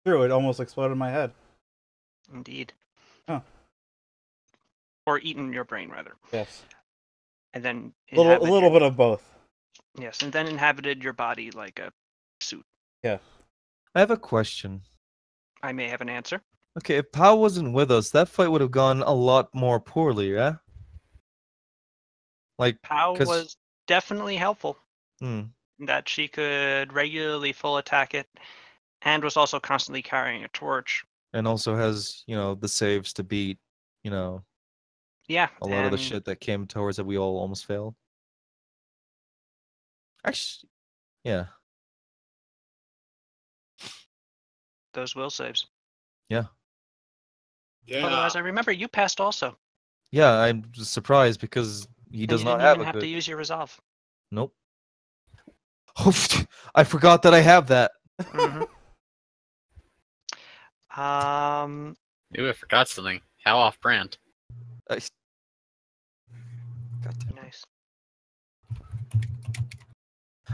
True, it almost exploded in my head. Indeed. Huh. Or eaten your brain, rather. Yes. And then A little bit of both. Yes, and then inhabited your body like a suit. Yeah. I have a question. I may have an answer. Okay, if Pao wasn't with us, that fight would have gone a lot more poorly, yeah? Like, Pao cause, was definitely helpful. hmm, That she could regularly full attack it, and was also constantly carrying a torch. and also has, the saves to beat, Yeah, a lot of the and shit that came towards that we all almost failed. Actually, yeah, those will saves. yeah. Yeah. Otherwise, I remember you passed also. Yeah, I'm surprised because he And does you not didn't have even a have good. to use your resolve. Nope. I forgot that I have that. Mm-hmm. Ooh, I forgot something. How off-brand. I... God damn. Nice.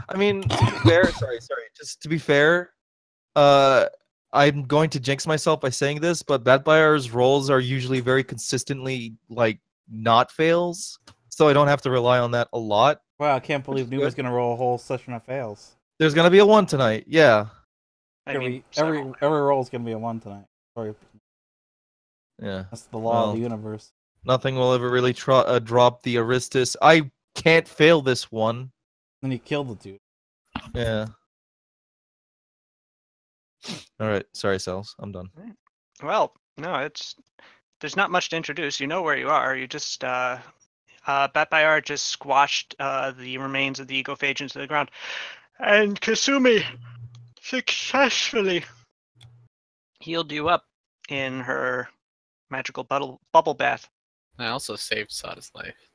I mean, to be fair, sorry. Just to be fair, I'm going to jinx myself by saying this, but Batfire's rolls are usually very consistently like not fails, so I don't have to rely on that a lot. Wow, I can't believe Nuba's gonna roll a whole session of fails. There's gonna be a 1 tonight, yeah. Every roll is gonna be a 1 tonight. Sorry. Yeah. That's the law of the universe. Nothing will ever really drop the Aristus. I can't fail this one. Then you killed the dude. Yeah. All right. Sorry, Cells. I'm done. Well, no, there's not much to introduce. You know where you are. You just Batbayar just squashed the remains of the ecophage into the ground, and Kasumi successfully healed you up in her magical bubble bath. I also saved Sada's life.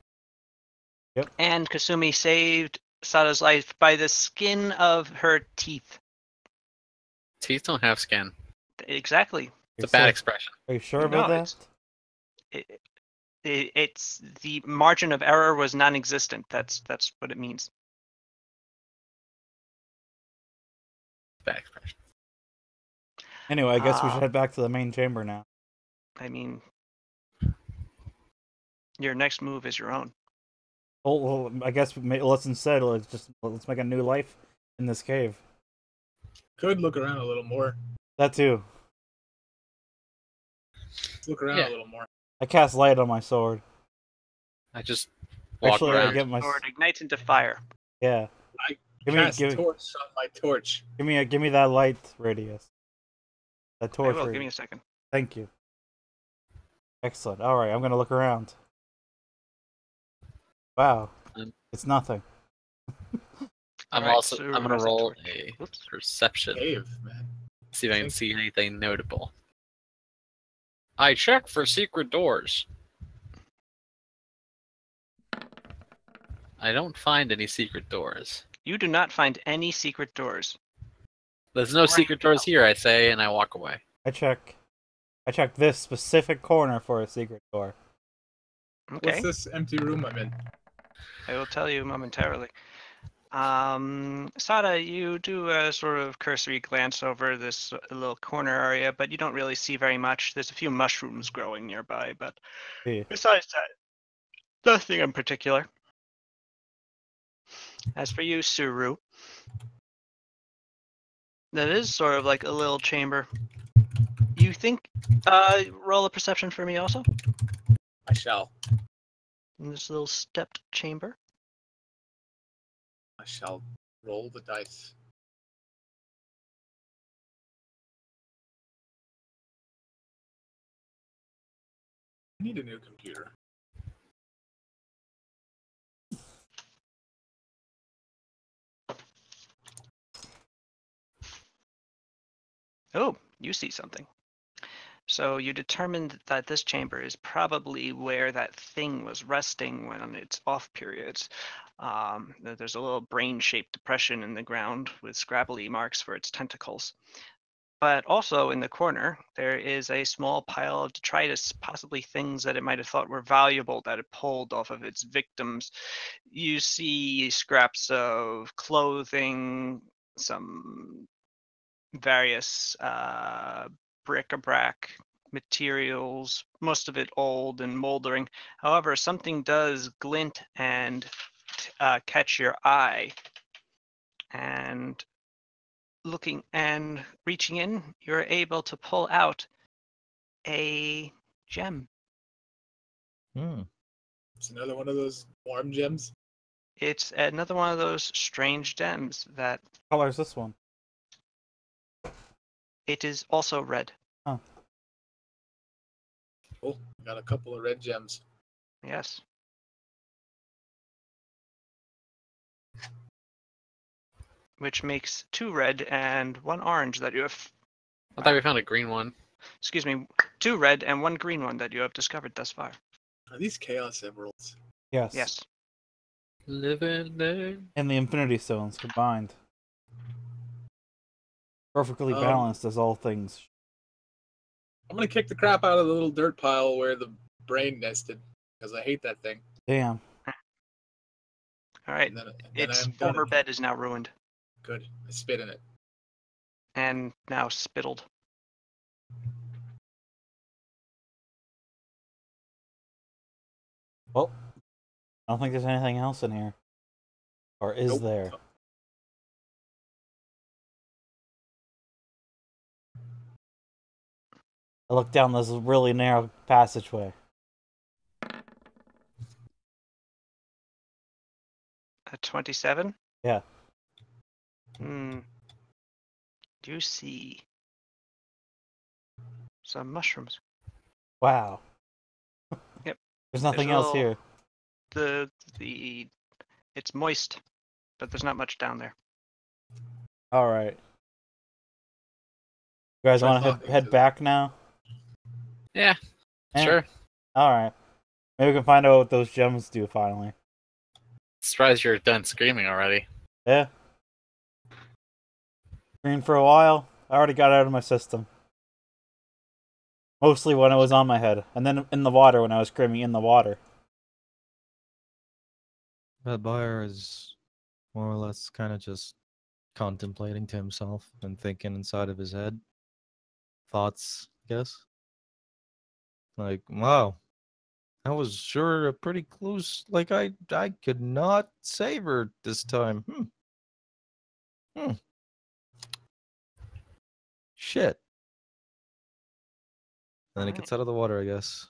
Yep. And Kasumi saved Sada's life by the skin of her teeth. Teeth don't have skin. Exactly. It's a bad expression. Are you sure about that? It's the margin of error was non-existent. That's what it means. Bad expression. Anyway, I guess we should head back to the main chamber now. I mean, your next move is your own. Well, I guess let's instead let's make a new life in this cave. Could look around a little more. That too. Let's look around a little more. I cast light on my sword. I just walk around. I get my sword ignites into fire. I Yeah. cast torch on my torch. Give me that light radius. That torch. I will. Give me a second. Thank you. Excellent. All right, I'm gonna look around. Wow, it's nothing. I'm gonna roll a perception. Cave, man. See if I can see anything notable. I check for secret doors. I don't find any secret doors. You do not find any secret doors. There's no secret doors here, I say, and I walk away. I check this specific corner for a secret door. Okay. What's this empty room I'm in? I will tell you momentarily. Sada, you do a sort of cursory glance over this little corner area, but you don't really see very much. There's a few mushrooms growing nearby, but besides that, nothing in particular. As for you, Suru, that is sort of like a little chamber. You think, roll a perception for me also? I shall. In this little stepped chamber. I shall roll the dice. I need a new computer. Oh, you see something. So you determined that this chamber is probably where that thing was resting when on its off periods. There's a little brain-shaped depression in the ground with scrabbly marks for its tentacles. But also in the corner, there is a small pile of detritus, possibly things that it might have thought were valuable that it pulled off of its victims. You see scraps of clothing, some various bric-a-brac materials, most of it old and moldering. However, something does glint and catch your eye. And looking and reaching in, you're able to pull out a gem. Hmm. It's another one of those warm gems. It's another one of those strange gems that What color is this one? it is also red. Oh, Oh, got a couple of red gems. Yes. Which makes 2 red and 1 orange that you have. I thought we found a green one. Excuse me, 2 red and 1 green one that you have discovered thus far. Are these chaos emeralds? yes. Yes. Living there. And the Infinity Stones combined. Perfectly Um, balanced as all things. I'm gonna kick the crap out of the little dirt pile where the brain nested because I hate that thing. Damn. All right. And then Its I'm former done. bed is now ruined Good. I spit in it. and now spittled. Well, I don't think there's anything else in here. Or is Nope. there? I look down this really narrow passageway. A 27? Yeah. You see some mushrooms. Wow. Yep. There's nothing There's a else little- here. It's moist, but there's not much down there. Alright. You guys Try want to talking head to them. back now? Yeah, Eh. sure. Alright. Maybe we can find out what those gems do finally. Surprised you're done screaming already. Yeah. Green for a while. I already got it out of my system. Mostly when it was on my head. And then in the water when I was screaming in the water. That buyer is more or less kind of just contemplating to himself and thinking inside of his head. Thoughts, I guess. Like, wow, that was sure a pretty close. Like, I could not save her this time. Shit. Then it Alright. gets out of the water, I guess.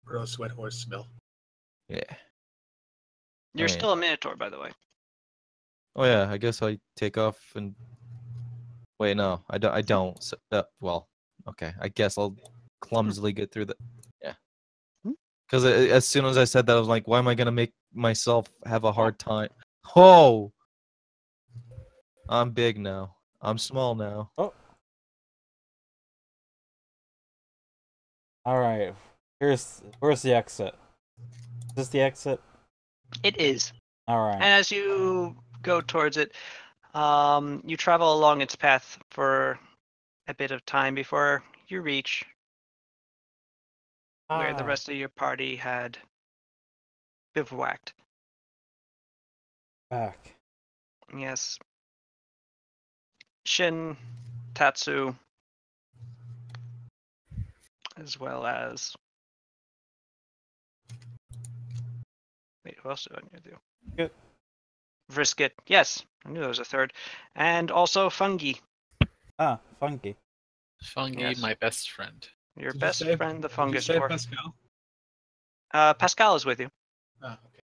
Gross wet horse smell. Yeah. You're Alright. still a minotaur, by the way. Oh yeah, I guess I take off and wait. No, I don't. I don't. So, well, okay. I guess I'll clumsily get through the. Yeah. Hmm. Because as soon as I said that, I was like, "Why am I gonna make myself have a hard time?" Oh, I'm big now. I'm small now. Oh. Alright. Where's the exit? Is this the exit? It is. Alright. And as you go towards it, you travel along its path for a bit of time before you reach where the rest of your party had bivouacked. Back. Yes. Shin, Tatsu, as well as. Wait, who else did I need to do? Good. Brisket. Yes, I knew there was a third. And also Fungi, Ah, funky. Fungi, Yes. my best friend. your Did you best say- friend, the Did you fungus say dwarf. Pascal? Pascal is with you. Ah, okay.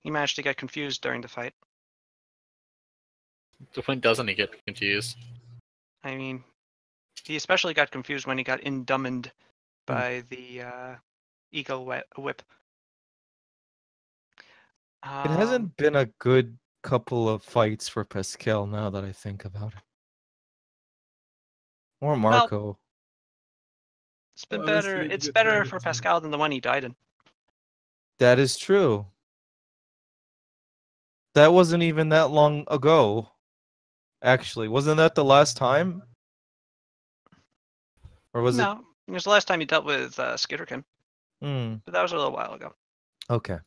He managed to get confused during the fight. When doesn't he get confused? I mean, he especially got confused when he got indummed by the eagle whip. It hasn't been a good couple of fights for Pascal now that I think about it. Or Marco. It's been Well, at least better. he didn't It's get better dragged for into- Pascal than the one he died in. That is true. That wasn't even that long ago. Actually, wasn't that the last time? Or was it? No, it was the last time he dealt with Skitterkin, Hmm. but that was a little while ago. Okay.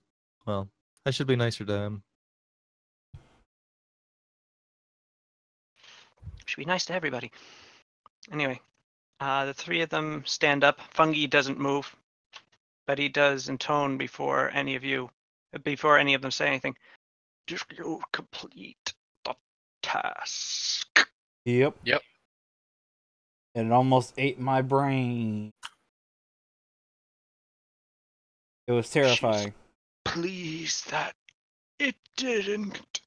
Well, I should be nicer to him. should be nice to everybody. Anyway, the three of them stand up. Fungi doesn't move, but he does intone before any of them say anything. Did you complete the task? Yep. Yep. And it almost ate my brain. It was terrifying. Pleased that it didn't.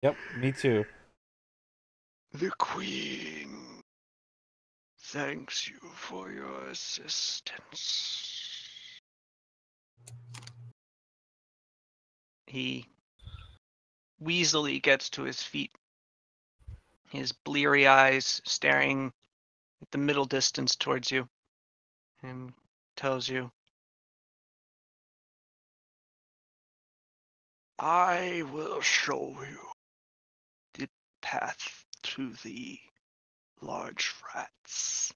Yep, me too. The Queen thanks you for your assistance. He weaselly gets to his feet, his bleary eyes staring at the middle distance towards you, and tells you, I will show you the path to the large rats.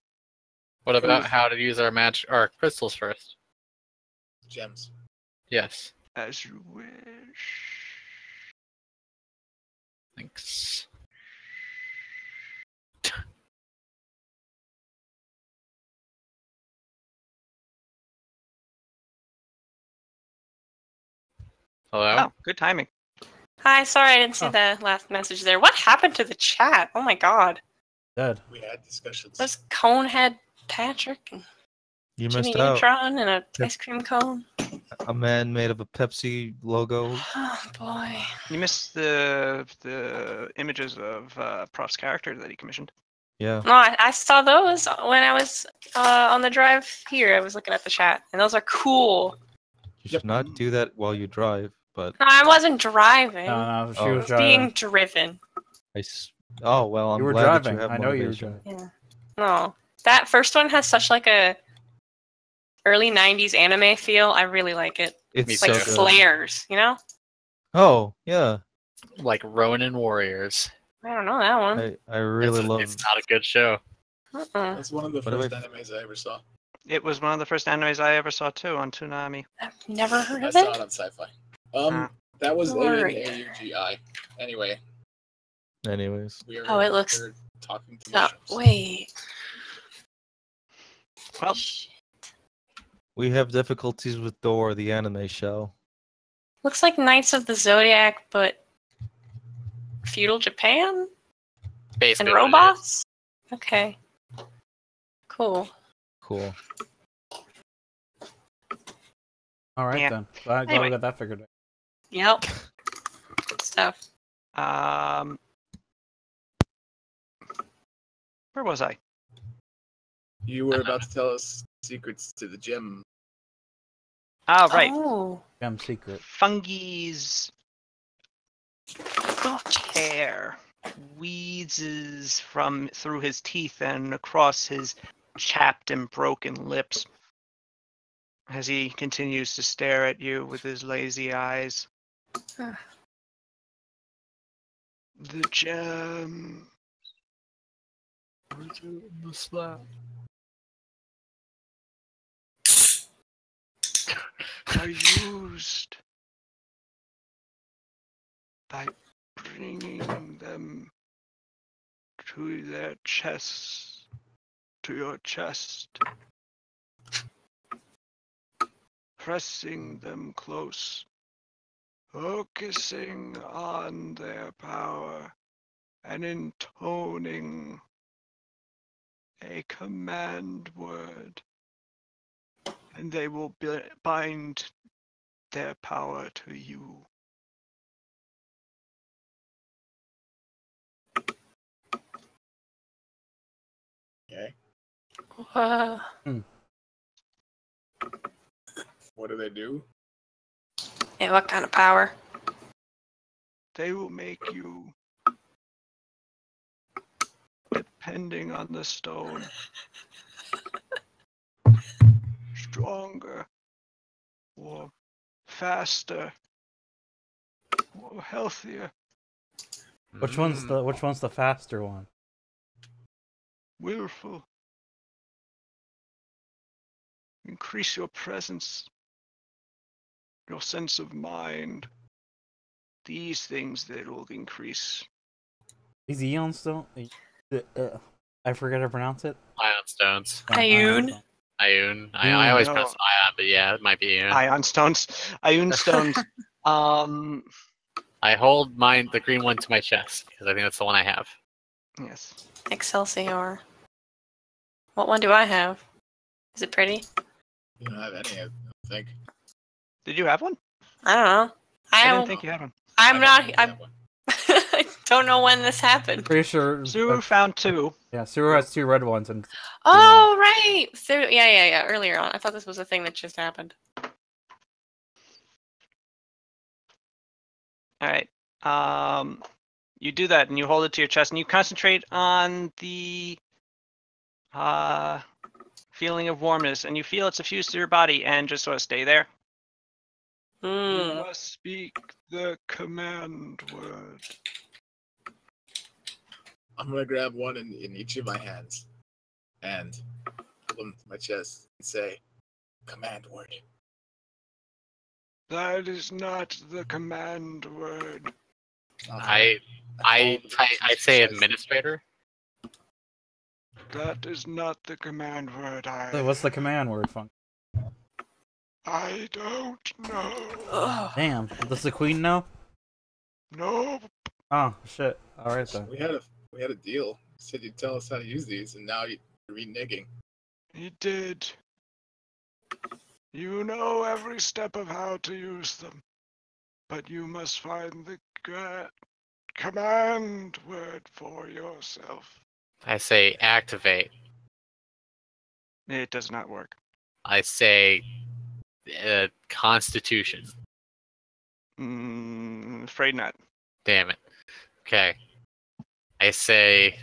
What about how to use our crystals first? Gems. Yes. As you wish. Thanks. Hello? Oh, good timing. Hi, sorry I didn't see Oh. the last message there. What happened to the chat? Oh my god. Dead. We had discussions. Was Conehead Patrick and You Jimmy missed out. Neutron and a Yep. ice cream cone? A man made of a Pepsi logo. Oh boy. You missed the images of Prof's character that he commissioned. Yeah. No, I saw those when I was on the drive here. I was looking at the chat, and those are cool. You should not do that while you drive, but No, I wasn't driving. No, she Oh. I was was being driving. driven. Oh well, I'm You were glad driving. that you have I know you were motivation. driving. Yeah. No, that first one has such like a early '90s anime feel. I really like it. It's Me It's so like too. good. Slayers, you know? Oh yeah, Like Ronin Warriors. I don't know that one. I really love. It's not a good show. Uh-uh. That's one of the What do first I- animes I ever saw. It was one of the first animes I ever saw too on Toonami. I've never heard I of saw it. it on Sci-Fi. Ah. That was Alright. AUGI. Anyway, Anyways, we are Oh, it looks- we're talking to Oh, mushrooms. wait. Well, we have difficulties with Door, the anime show. Looks like Knights of the Zodiac, but feudal Japan Basically. and what it is. robots. Okay. Cool. Cool. All right Yeah. then. Glad Anyway. we got that figured out. Yep. Good stuff. Where was I? You were about to tell us secrets to the gem. Ah, right. Oh. Gem secret. Fungi's Oh, jeez. hair wheezes through his teeth and across his chapped and broken lips as he continues to stare at you with his lazy eyes. Huh. The gem are used by bringing them to their chests, to your chest, pressing them close, focusing on their power, and intoning a command word, and they will bind their power to you. Okay. Whoa. What do they do? Yeah, what kind of power? They will make you, depending on the stone, stronger or faster or healthier, Which one's the faster one? willful. Increase your presence, your sense of mind. These things that will increase Is Eon still? I forget to pronounce it. Ion stones. Yeah, Ioun. Ioun. I always press No. ion, but yeah, it might be Ioun. Ion stones. Ioun stones. I hold mine, the green one, to my chest because I think that's the one I have. Yes. Excelsior. What one do I have? Is it pretty? You don't have any, I don't think. Did you have one? I don't know. I didn't think you had one. I'm I not. don't think I have one. I don't know when this happened. Pretty sure. Suru found 2. Yeah, Suru has 2 red ones and. Oh right. So, yeah. Earlier on, I thought this was a thing that just happened. All right. You do that and you hold it to your chest and you concentrate on the feeling of warmness and you feel it suffuse through your body and just sort of stay there. You Hmm. must speak the command word. I'm gonna grab one in each of my hands and put them to my chest and say, command word. That is not the command word. I say administrator. That is not the command word. So what's the command word, Funk? I don't know. Ugh. Damn. Does the queen know? No. Oh shit. All right then. We had a deal. You said you'd tell us how to use these, and now you're reneging. He did. You know every step of how to use them, but you must find the command word for yourself. I say activate. It does not work. I say constitution. Afraid not. Damn it. Okay. I say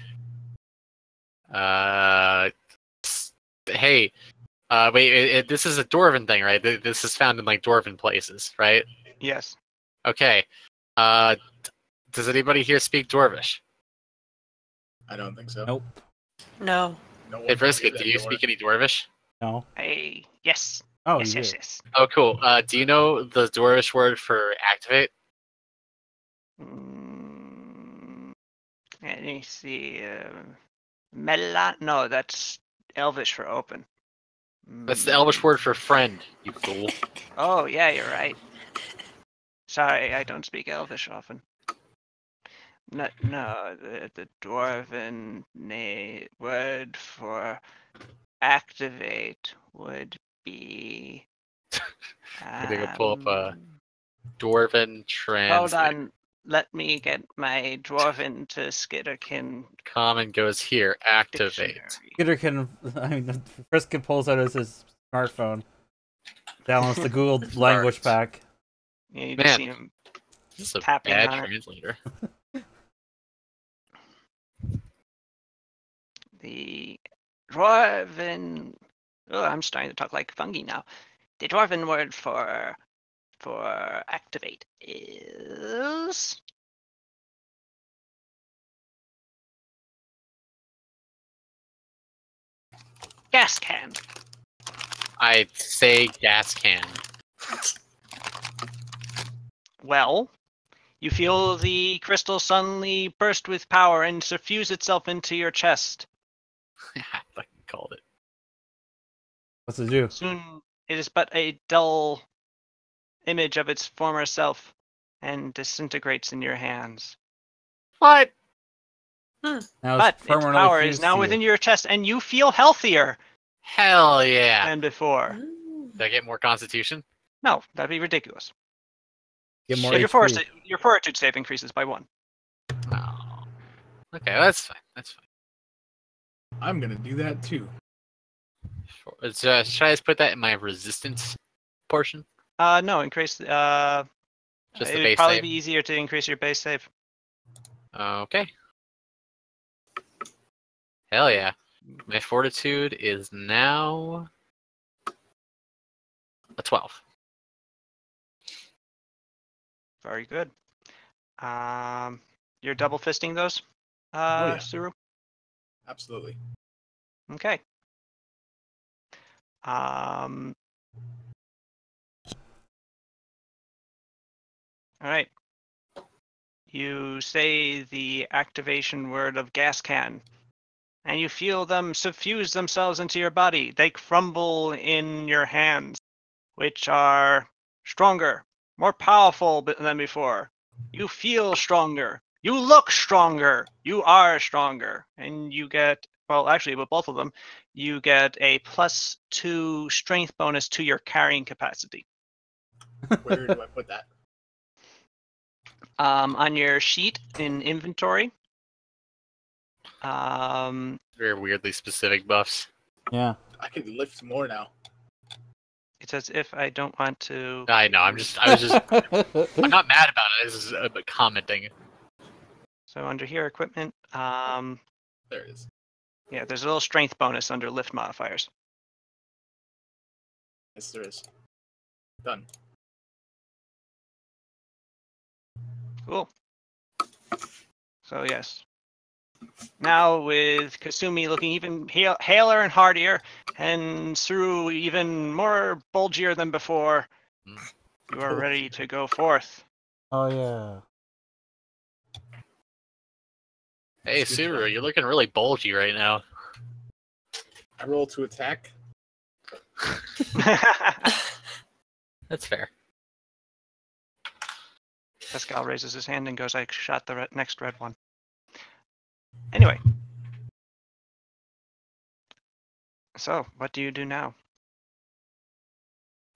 hey, wait, this is a Dwarven thing, right? This is found in like Dwarven places, right? Yes. Okay. Does anybody here speak Dwarvish? I don't think so. Nope. No. No one Hey, can Brisket, get do that you door. speak any Dwarvish? No. Yes. Oh, yes, you yes, do. yes. Oh, cool. Do you know the Dwarvish word for activate? Let me see. Mela? No, that's Elvish for open. That's the Elvish word for friend, you fool. Oh, yeah, you're right. Sorry, I don't speak Elvish often. No, the Dwarven word for activate would be. I'm gonna go pull up a Dwarven Hold translate. on. Let me get my Dwarven to Skitterkin Common goes here. Activate. dictionary. Skitterkin, Friskin pulls out his smartphone, downloads the Google language pack. Yeah, you Man. just see him This is a tapping bad on it. translator. The Dwarven. Oh, I'm starting to talk like fungi now. The Dwarven word for activate is gas can. I say gas can. Well, you feel the crystal suddenly burst with power and suffuse itself into your chest. I fucking called it. What's it do? Soon it is but a dull image of its former self and disintegrates in your hands. What? Now But its permanently power is fused now to within you. your chest and you feel healthier Hell yeah. than before. Did I get more constitution? No, that'd be ridiculous. Get more If HP. your fortitude save increases by 1. Oh. Okay, that's fine. That's fine. I'm gonna do that too. Should I just put that in my resistance portion? No, increase. Just the It'd base probably save? be easier to increase your base save. Okay. Hell yeah. My fortitude is now a 12. Very good. You're double fisting those, Oh, yeah. Suru? Absolutely. Okay. All right. You say the activation word of gas can, and you feel them suffuse themselves into your body. They crumble in your hands, which are stronger, more powerful than before. You feel stronger. You look stronger. You are stronger. And you get, well, actually, with both of them, you get a +2 strength bonus to your carrying capacity. Where do I put that? On your sheet in inventory. Very weirdly specific buffs. Yeah. I could lift more now. It's as if I don't want to. I know. I'm not mad about it. This is commenting. So under here, equipment. There it is. Yeah, there's a little strength bonus under lift modifiers. Yes, there is. Done. Cool. So yes. Now with Kasumi looking even haler and hardier, and Suru even more bulgier than before, you are ready to go forth. Oh yeah. Hey, That's good Suru, job. you're looking really bulgy right now. I roll to attack. That's fair. Pascal raises his hand and goes, I shot the next red one. Anyway. So, what do you do now?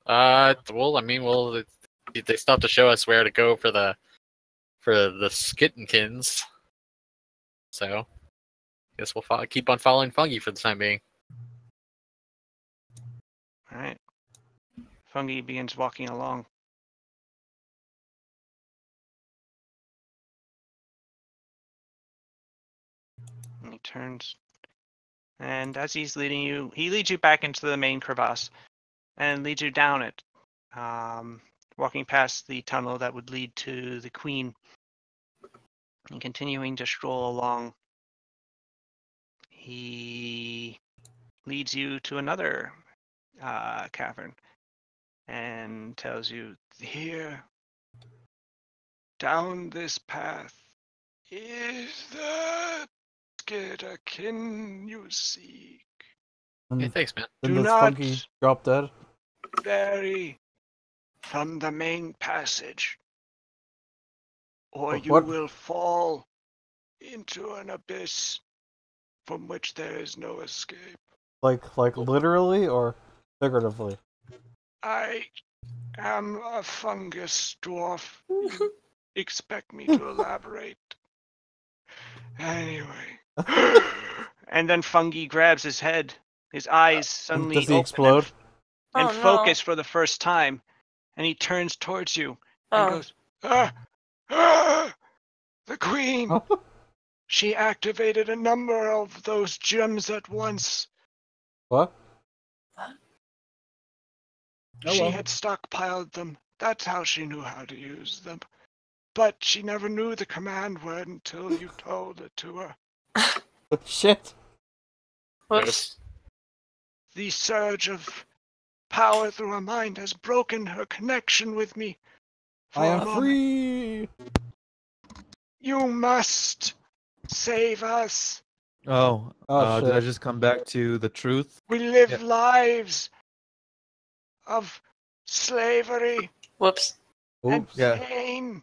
Well, I mean, they still have to show us where to go for the Skittenkins. So, guess we'll keep on following Fungi for the time being. Alright. Fungi begins walking along. And he turns. And as he's leading you, he leads you back into the main crevasse and leads you down it, walking past the tunnel that would lead to the Queen and continuing to stroll along. He leads you to another cavern and tells you, here, down this path, is the Skitterkin you seek. Hey, And thanks, man. then Do this not funky drop dead. vary from the main passage, or you What? will fall into an abyss from which there is no escape. Like literally or figuratively? I am a fungus dwarf. You expect me to elaborate? Anyway. And then Fungi grabs his head. His eyes suddenly Does he open explode? and Oh, no. focus for the first time. And he turns towards you and Oh. goes, the Queen! She activated a number of those gems at once. What? Oh, She well. had stockpiled them. That's how she knew how to use them. But she never knew the command word until you told it to her. Shit. Whoops. The surge of power through her mind has broken her connection with me. For I a am moment. free. You must save us. Oh, Oh, did I shit. just come back to the truth? We live Yeah. lives of slavery Whoops. and Oops. Yeah. pain.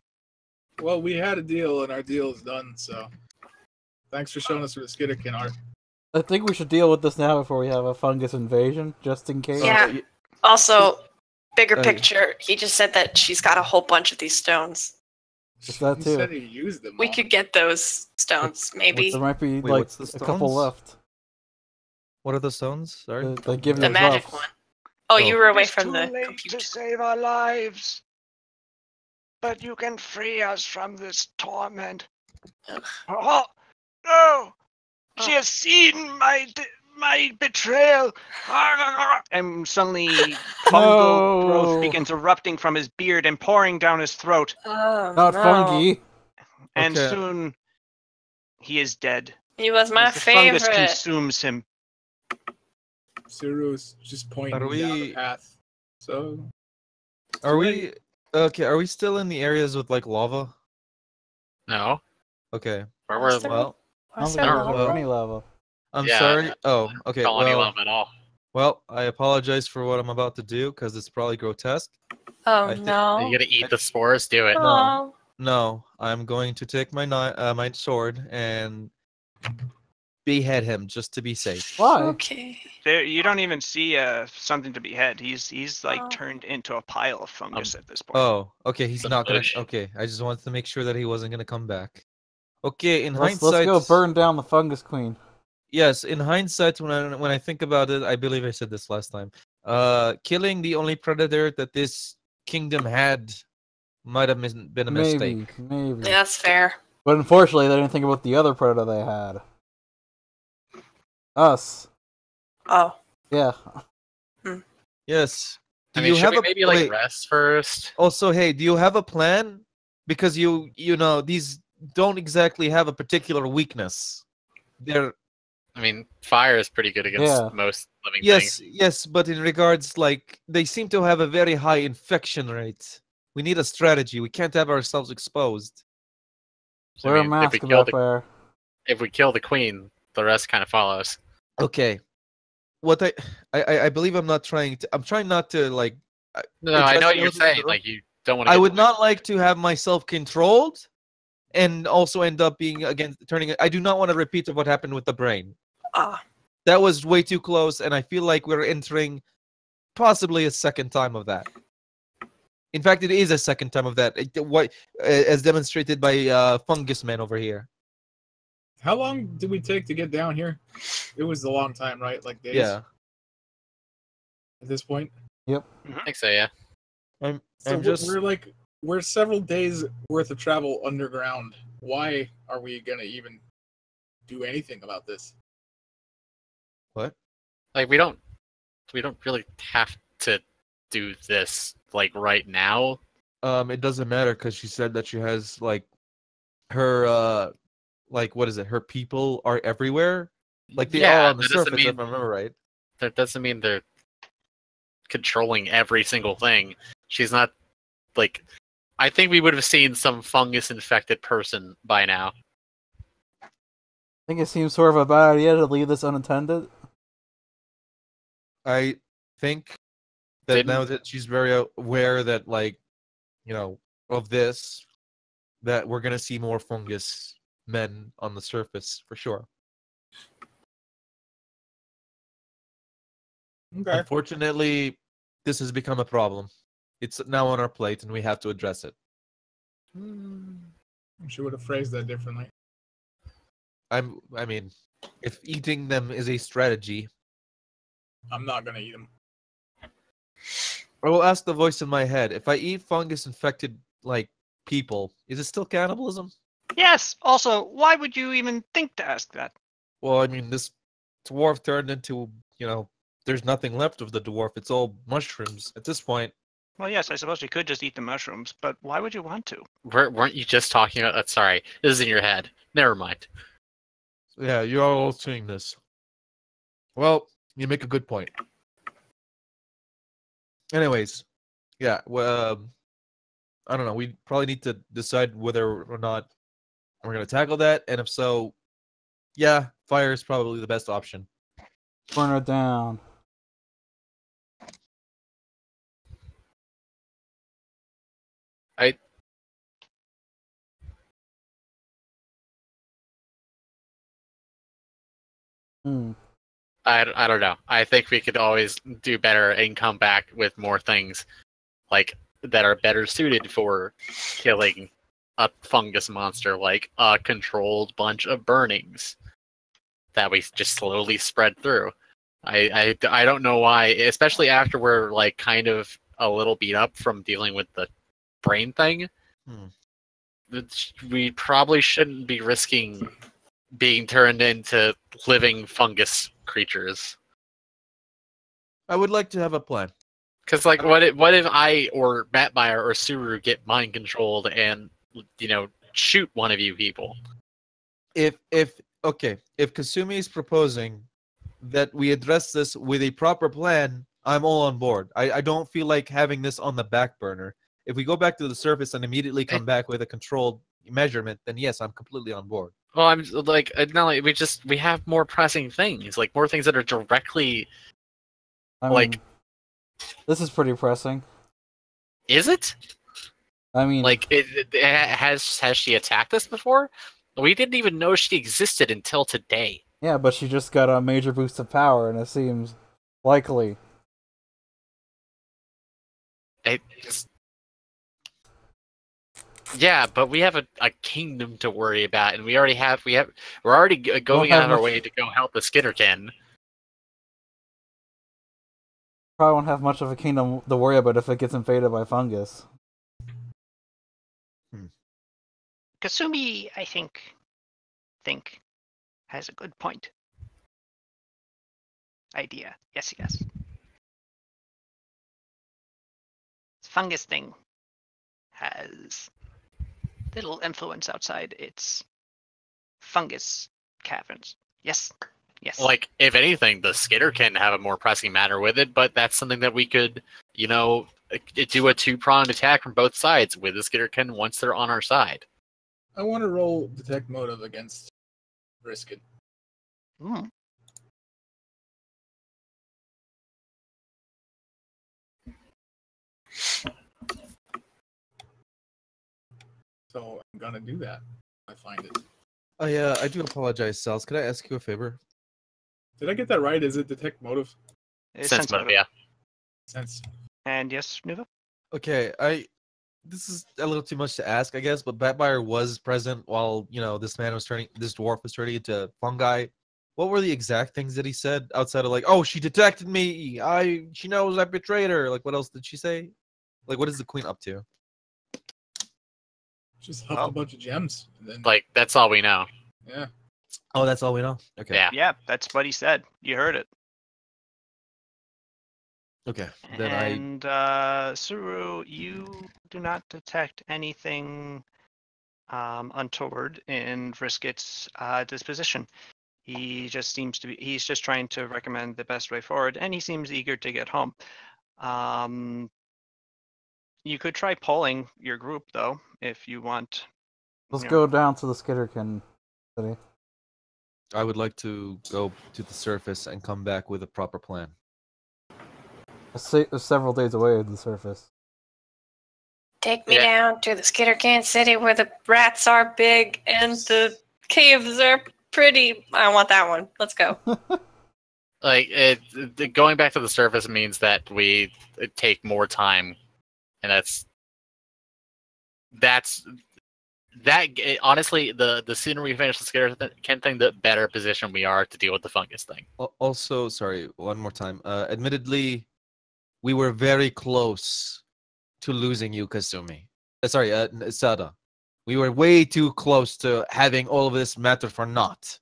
Well, we had a deal, and our deal is done, so... Thanks for showing us where the Skitterkin are. I think we should deal with this now before we have a fungus invasion, just in case. Yeah. Also, bigger Oh, picture, he just said that she's got a whole bunch of these stones. Just that He too. said he used them We all. could get those stones, maybe. There might be Wait, like what's the a couple stones? left. What are the stones? Sorry. They give The you magic buffs. one. Oh, you were It away is from too the late computer. to save our lives. But you can free us from this torment. Ugh. Oh, no! She Oh. has seen my betrayal. And suddenly, fungal growth No. begins erupting from his beard and pouring down his throat. Oh, Not no. fungi. And Okay. soon, he is dead. He was my As the fungus favorite. consumes him. Suru's just pointing Are down we- the path. So, Are we okay? Are we still in the areas with like lava? No. Okay. Where Was were there- Well, I don't What's think that there's level? any level. I'm Yeah, sorry. Oh, okay. colony Well, love at all? well, I apologize for what I'm about to do because it's probably grotesque. Oh I think- Are no. you gonna eat the spores? Do it. Oh. No, I'm going to take my my sword and behead him just to be safe. Why? Okay. There, you don't even see something to behead. He's like Oh. turned into a pile of fungus at this point. Oh, okay. He's Some not gonna. bush. Okay, I just wanted to make sure that he wasn't gonna come back. Okay, in Let's hindsight, go burn down the fungus queen. yes, in hindsight, when I think about it, I believe I said this last time. Killing the only predator that this kingdom had might have been a mistake. Maybe. Yeah, that's fair. But unfortunately, they didn't think about the other predator they had. Us. Oh. Yeah. Yes. I Do mean, you should have we a maybe like wait, rest first? Also, hey, do you have a plan? Because you know these don't exactly have a particular weakness. They're I mean, fire is pretty good against Yeah. most living yes, things. yes, but in regards like they seem to have a very high infection rate. We need a strategy. We can't have ourselves exposed. So, Wear I a mean, mask, Vampire. if we kill the queen, the rest kind of follows. Okay. What I believe I'm not trying to. I'm trying not to like. No, I address know what the you're elephant in the saying. room. Like you don't want to. I would not like to have myself controlled, and also end up being against turning. I do not want to repeat of what happened with the brain. Ah. That was way too close, and I feel like we're entering possibly a second time of that. In fact, it is a second time of that. What, as demonstrated by Fungus Man over here. How long did we take to get down here? It was a long time, right? Like days. Yeah, At this point. I think so. Yeah. I'm So just. we're several days worth of travel underground. Why are we gonna even do anything about this? What? Like we don't really have to do this like right now. It doesn't matter because she said that she has like her like what is it? Her people are everywhere. Like they are on the that doesn't surface, mean if I remember right. that doesn't mean they're controlling every single thing. She's not like. I think we would have seen some fungus infected person by now. I think it seems sort of a bad idea to leave this unattended. I think that Didn't- now that she's very aware that like, you know, of this, that we're gonna see more fungus men on the surface for sure. Okay. Unfortunately, this has become a problem. It's now on our plate, and we have to address it. She would have phrased that differently. I mean, if eating them is a strategy, I'm not gonna eat them. I will ask the voice in my head: if I eat fungus-infected like people, is it still cannibalism? Yes. Also, why would you even think to ask that? Well, I mean, this dwarf turned into, you know, there's nothing left of the dwarf. It's all mushrooms at this point. Well, yes, I suppose you could just eat the mushrooms, but why would you want to? Weren't you just talking about that? Sorry, this is in your head. Never mind. Yeah, you're all seeing this. Well, you make a good point. Anyways, yeah, well, I don't know. We probably need to decide whether or not we're gonna tackle that, and if so, yeah, fire is probably the best option. Burn it down. Hmm. I don't know. I think we could always do better and come back with more things like that are better suited for killing a fungus monster, like a controlled bunch of burnings that we just slowly spread through. I don't know why, especially after we're like kind of a little beat up from dealing with the brain thing. We probably shouldn't be risking being turned into living fungus creatures. I would like to have a plan. Because like, what if I or Batmire or Suru get mind controlled and shoot one of you people? If Kasumi is proposing that we address this with a proper plan, I'm all on board. I don't feel like having this on the back burner. If we go back to the surface and immediately come back with a controlled measurement, then yes, I'm completely on board. Well, I'm like, not like we have more pressing things, like more things that are directly. I Like- mean, this is pretty pressing. Is it? I mean, Like, has she attacked us before? We didn't even know she existed until today. yeah, but she just got a major boost of power, and it seems likely. Yeah, but we have a kingdom to worry about, and we're already going have out of our much- way to go help the Skitterkin. Probably won't have much of a kingdom to worry about if it gets invaded by fungus. Kasumi, I think has a good point. Idea. Yes. This fungus thing has little influence outside its fungus caverns. Yes. Like, if anything, the Skitterkin have a more pressing matter with it, but that's something that we could, do a two-pronged attack from both sides with the Skitterkin once they're on our side. I want to roll detect motive against Brisket. Mm. So I'm gonna do that. I find it. Oh yeah, I do apologize, Sals. Could I ask you a favor? Did I get that right? Is it detect motive? It's Sense motive, yeah. Sense. And yes, Nuva? Okay, this is a little too much to ask, I guess, but Batbuyer was present while, this dwarf was turning into fungi. What were the exact things that he said outside of like, oh, she detected me, she knows I betrayed her? Like, what else did she say? Like, what is the queen up to? Just huffed a bunch of gems. And then, Like, that's all we know. yeah. Oh, that's all we know? Okay. Yeah. Yeah, that's what he said. You heard it. Okay. Then And Suru, you do not detect anything untoward in Vrisket's disposition. He just seems to be, he's just trying to recommend the best way forward, and he seems eager to get home. You could try polling your group, though, if you want. Let's go down to the Skitterkin city. I would like to go to the surface and come back with a proper plan. It's several days away at the surface. Take me Yeah. down to the Skitterkin City where the rats are big and the caves are pretty. I want that one. Let's go. Like, going back to the surface means that we take more time, and honestly, the sooner we finish the Skitterkin thing, the better position we are to deal with the fungus thing. Also, sorry, one more time. Admittedly, we were very close to losing you, Kasumi. Sada. We were way too close to having all of this matter for naught.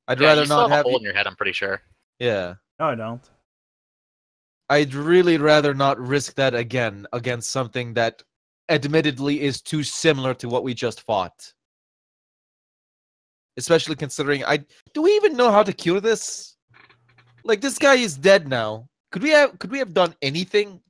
I'd Yeah, rather you still not have a have hole you. in your head, I'm pretty sure. Yeah. No, I don't. I'd really rather not risk that again against something that admittedly is too similar to what we just fought. Especially considering do we even know how to cure this? Like, this guy is dead now. Could we have done anything?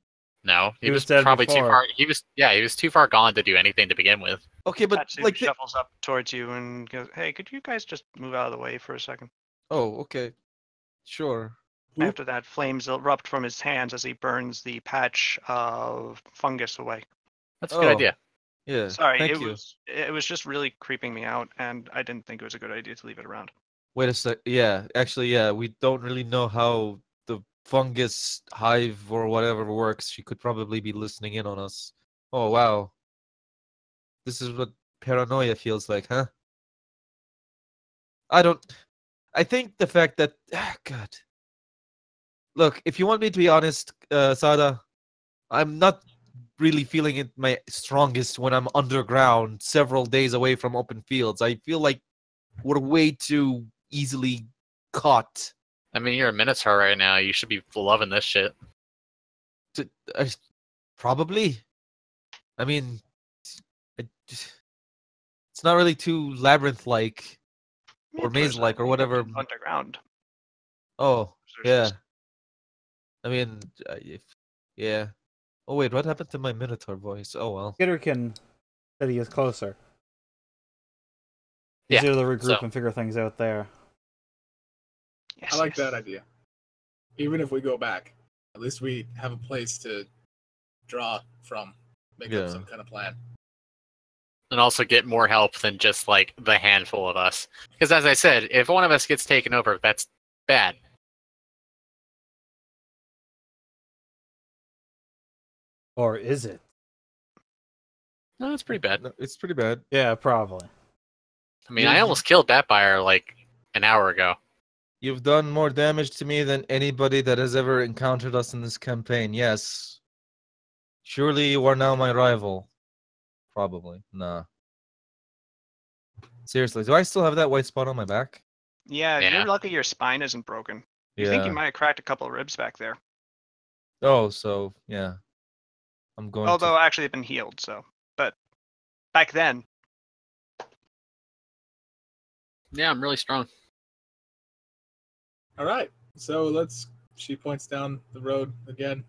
No, he He was was dead probably too before. far. He was too far gone to do anything to begin with. Okay, but Tatsu like shuffles up towards you and goes, "Hey, could you guys just move out of the way for a second?" oh, okay. Sure. Oop. After that, flames erupt from his hands as he burns the patch of fungus away. That's a good Oh. idea. Yeah. Sorry, Thank it you. was just really creeping me out, and I didn't think it was a good idea to leave it around. Wait a sec. Yeah, actually, yeah, we don't really know how the fungus hive or whatever works. She could probably be listening in on us. Oh, wow. This is what paranoia feels like, huh? I think the fact that, God. Look, if you want me to be honest, Sada, I'm not really feeling it my strongest when I'm underground, several days away from open fields. I feel like we're way too easily caught. I mean, you're a Minotaur right now. You should be loving this shit. Probably. I mean, it's not really too labyrinth-like or maze-like or whatever. Underground. Oh, There's yeah. just- I mean, yeah. Oh wait, what happened to my Minotaur voice? Oh well. Skitterkin city is closer. Yeah, Easier to regroup so- and figure things out there. Yes, I like yes. that idea. Even if we go back, at least we have a place to draw from, make Yeah. up some kind of plan. And also get more help than just like the handful of us. Because as I said, if one of us gets taken over, that's bad. Or is it? No, that's pretty bad. No, it's pretty bad. Yeah, probably. I mean, I almost killed that buyer like an hour ago. You've done more damage to me than anybody that has ever encountered us in this campaign. Yes. Surely you are now my rival. Probably. Nah. Seriously, do I still have that white spot on my back? Yeah, Yeah. you're lucky your spine isn't broken. You think you Yeah. might have cracked a couple of ribs back there. Oh, so yeah. I'm going Although actually they've been healed, so. But back then, Yeah, I'm really strong. All right, so let's. She points down the road again.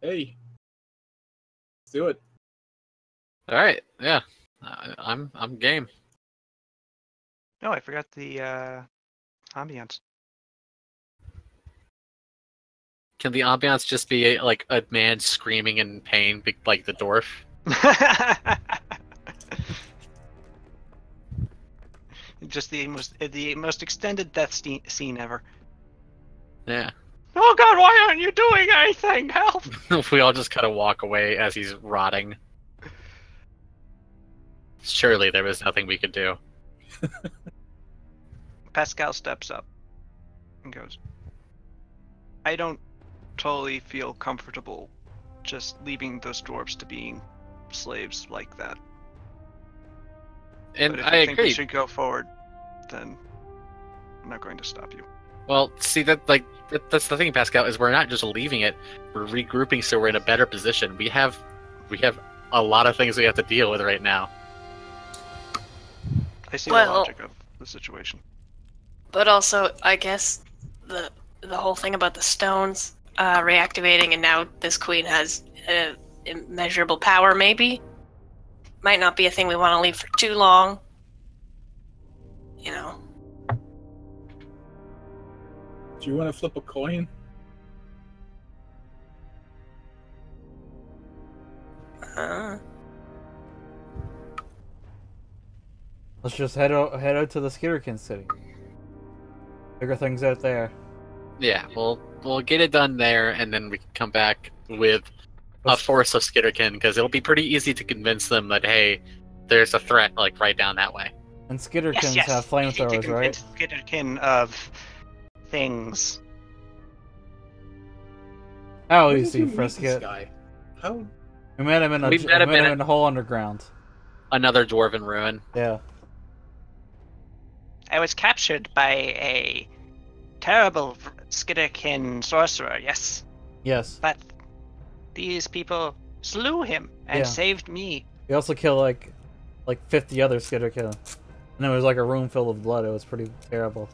Hey, let's do it. All right, yeah, I'm game. oh, I forgot the ambiance. Can the ambiance just be like a man screaming in pain, like the dwarf? Just the most extended death scene ever. Yeah. Oh God, why aren't you doing anything? Help! We all just kind of walk away as he's rotting. Surely there was nothing we could do. Pascal steps up and goes, I don't totally feel comfortable just leaving those dwarves to being slaves like that. And But if I you think we agree. should go forward, then I'm not going to stop you. Well, see that's the thing, Pascal, is we're not just leaving it; we're regrouping, so we're in a better position. We have a lot of things we have to deal with right now. I see the Well- logic of the situation. But also, I guess the whole thing about the stones reactivating, and now this queen has immeasurable power. Maybe might not be a thing we want to leave for too long. You know. Do you want to flip a coin? Let's just head out to the Skitterkin city. Figure things out there. Yeah, we'll get it done there, and then we can come back with a Let's- force of Skitterkin, because it'll be pretty easy to convince them that hey, there's a threat like right down that way. And Skitterkins Yes, yes. have You need to flamethrowers, right? convince Skitterkin of things. How Where did easy, you meet this Frisket. guy? How? We met him in We met him in a hole underground. Another dwarven ruin. Yeah. I was captured by a terrible Skitterkin sorcerer, yes. Yes. But these people slew him and Yeah. saved me. We also killed like 50 other Skitterkin. And it was like a room filled with blood. It was pretty terrible.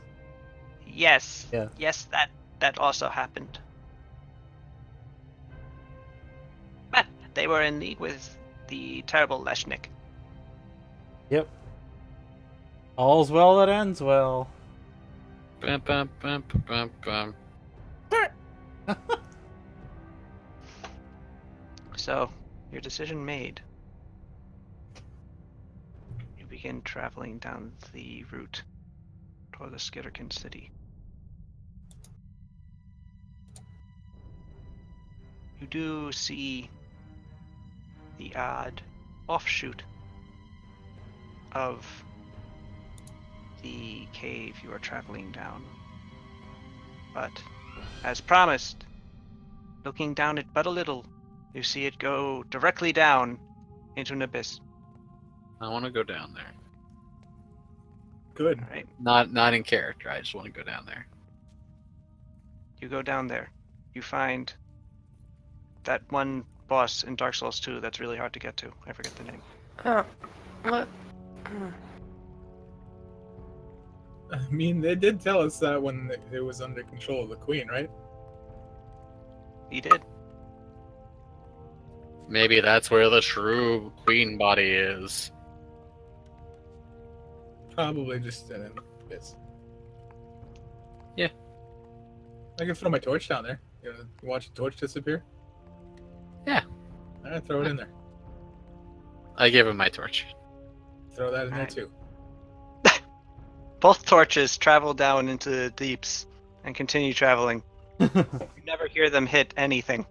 Yes. Yeah. Yes, that also happened. But they were in league with the terrible Leshnik. Yep. All's well that ends well. Bum, bum, bum, bum, bum. So, your decision made. You begin traveling down the route toward the Skitterkin city. You do see the odd offshoot of the cave you are traveling down. But, as promised, looking down it but a little, you see it go directly down into an abyss. I want to go down there. Good. All right, Not in character. I just want to go down there. you go down there. You find that one boss in Dark Souls 2 that's really hard to get to. I forget the name. Oh, what? I mean, they did tell us that when it was under control of the queen, right? He did. Maybe that's where the true queen body is. Probably just in bits. Yeah. I can throw my torch down there. You watch the torch disappear? Yeah. Alright, throw it in there. I give him my torch. Throw that in there Alright. too. Both torches travel down into the deeps and continue traveling. You never hear them hit anything,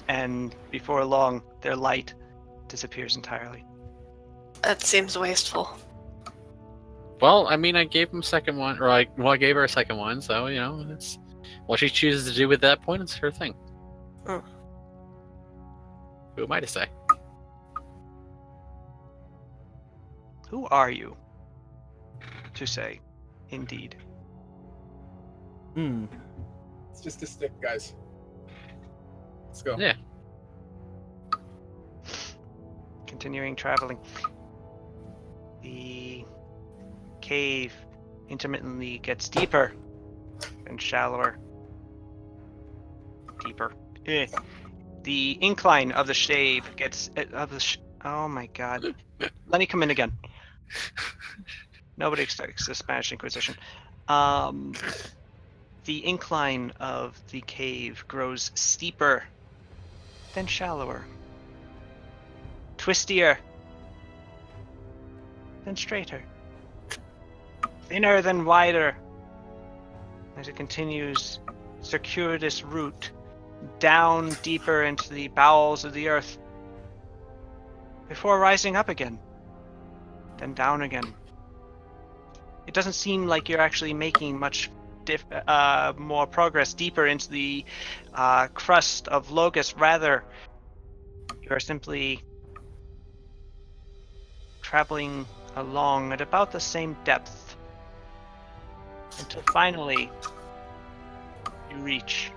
and before long, their light disappears entirely. That seems wasteful. Well, I mean, I gave him a second one, or I gave her a second one, so you know, it's what she chooses to do with that point. It's her thing. Hmm. Who am I to say? Who are you to say, indeed? Hmm. It's just a stick, guys. Let's go. Yeah. Continuing traveling. The cave intermittently gets deeper and shallower. Deeper. The incline of the shave gets oh my god. Let me come in again. Nobody expects the Spanish Inquisition. The incline of the cave grows steeper, then shallower, twistier, then straighter, thinner than wider, as it continues circuitous route down deeper into the bowels of the earth, before rising up again, then down again. It doesn't seem like you're actually making much more progress deeper into the crust of Logos. Rather, you are simply traveling along at about the same depth until finally you reach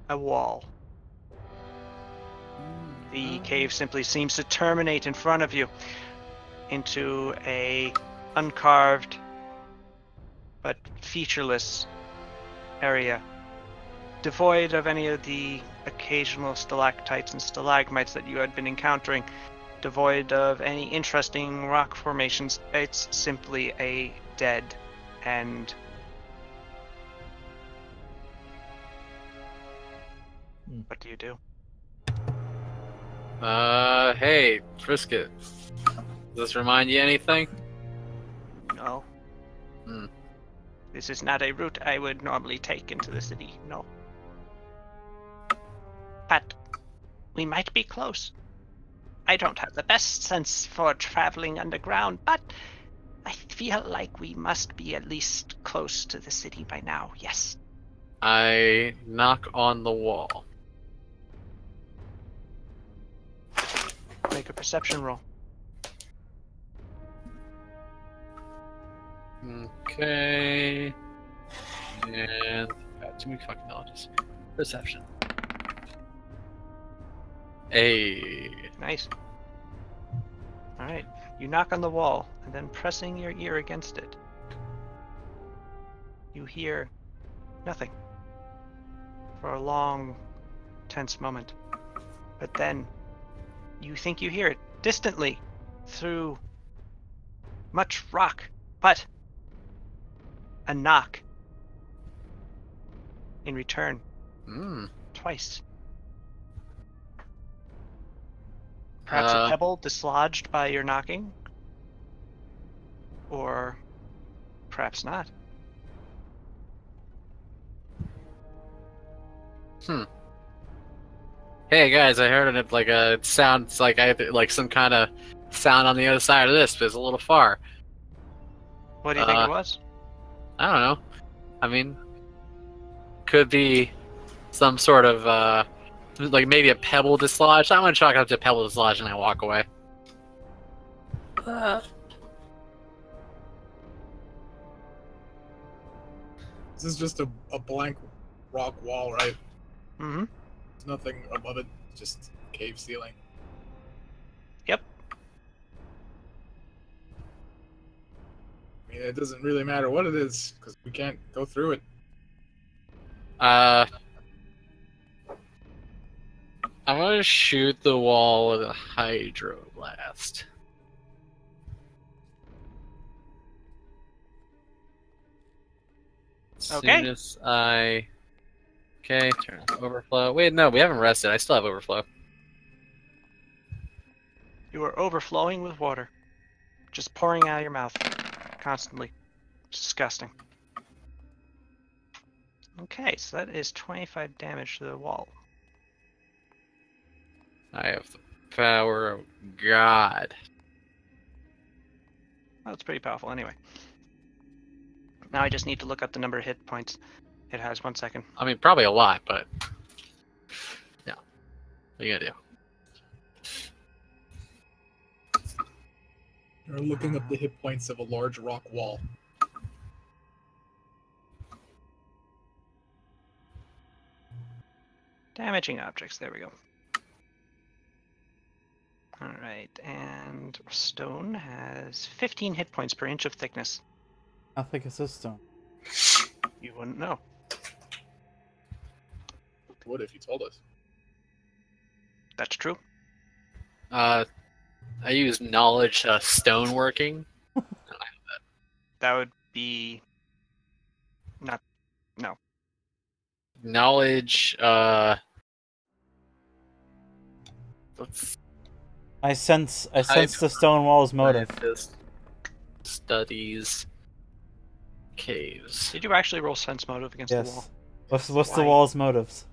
a wall. The cave simply seems to terminate in front of you into a uncarved but featureless area, devoid of any of the occasional stalactites and stalagmites that you had been encountering, devoid of any interesting rock formations. It's simply a dead end. What do you do? Hey, Frisket. Does this remind you anything? No. Hmm. This is not a route I would normally take into the city, no. But we might be close. I don't have the best sense for traveling underground, but I feel like we must be at least close to the city by now, yes. I knock on the wall. Make a perception roll. Okay. And got too many fucking knowledges. Perception. Hey. Nice. Alright, you knock on the wall, and then pressing your ear against it, you hear nothing for a long, tense moment. But then, you think you hear it distantly through much rock, but a knock in return, twice. Perhaps a pebble dislodged by your knocking? Or perhaps not. Hey guys, I heard it like it sounds like I like some kind of sound on the other side of this, but it's a little far. What do you think it was? I don't know. I mean, could be some sort of like maybe a pebble dislodged. I'm gonna chalk up to pebble dislodged and I walk away. This is just a blank rock wall, right? Mm-hmm. There's nothing above it, just cave ceiling. Yep. I mean, it doesn't really matter what it is, because we can't go through it. I'm gonna shoot the wall with a hydro blast. Okay. Soon as I... Okay, turn off overflow. Wait, no, we haven't rested. I still have overflow. You are overflowing with water. Just pouring out of your mouth. Constantly. It's disgusting. Okay, so that is 25 damage to the wall. I have the power of God. Well, it's pretty powerful anyway. Now I just need to look up the number of hit points it has. 1 second. I mean, probably a lot, but... Yeah. What are you gonna do? You're looking up the hit points of a large rock wall. Damaging objects. There we go. Alright, and stone has 15 hit points per inch of thickness. How thick is this stone? You wouldn't know. Would if you told us. That's true. I use knowledge stoneworking. That would be... not... no. Knowledge, let's I sense the stone wall's motive. scientist studies caves. Did you actually roll sense motive against the wall? Yes. What's the Why? wall's motives?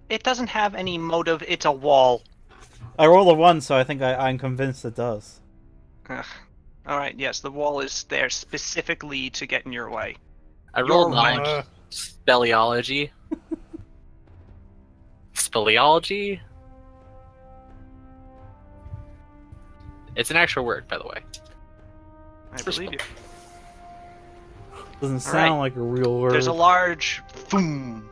It doesn't have any motive. It's a wall. I rolled a 1, so I think I'm convinced it does. Ugh. Alright, yes, the wall is there specifically to get in your way. I rolled Your knowledge speleology. Speleology? It's an actual word, by the way. I believe you. Doesn't Alright. sound like a real word. There's a large boom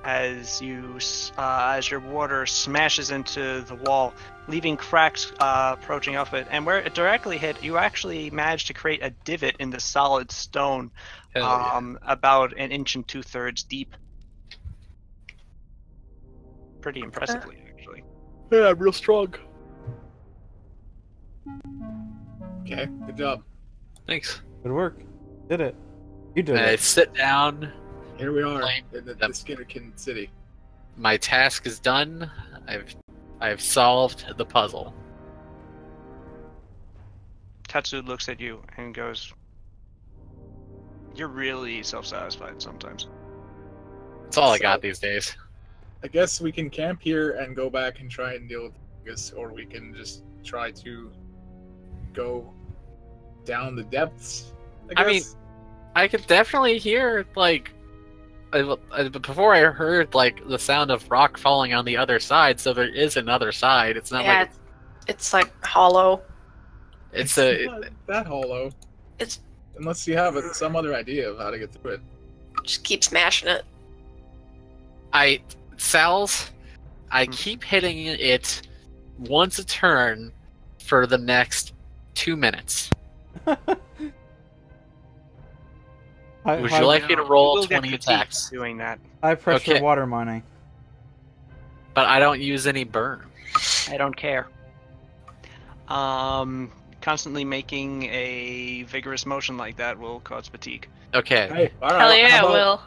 as your water smashes into the wall, leaving cracks approaching off it. And where it directly hit, you actually managed to create a divot in the solid stone, Hell yeah. about 1 2/3 inches deep. Pretty impressively, actually. Yeah, I'm real strong. Okay, good job. Thanks. Good work. Did it. You did I it. sit down. Here we are Blame in the them. Skinnerkin City. My task is done. I've solved the puzzle. Tatsu looks at you and goes, "You're really self-satisfied sometimes." That's all I So- got these days. I guess we can camp here and go back and try and deal with this, or we can just try to go down the depths. I mean, I could definitely hear, like, before I heard, like, the sound of rock falling on the other side, so there is another side. It's not Yeah, like it's like hollow. it's not that hollow. It's Unless you have some other idea of how to get through it. just keep smashing it. Sal's, I keep hitting it once a turn for the next 2 minutes. Would you like me to roll We'll get 20 critiqued attacks? doing that? High pressure Okay. water mining. But I don't use any burn. I don't care. Constantly making a vigorous motion like that will cause fatigue. Okay. Hey, all right. Hell yeah, how about Will.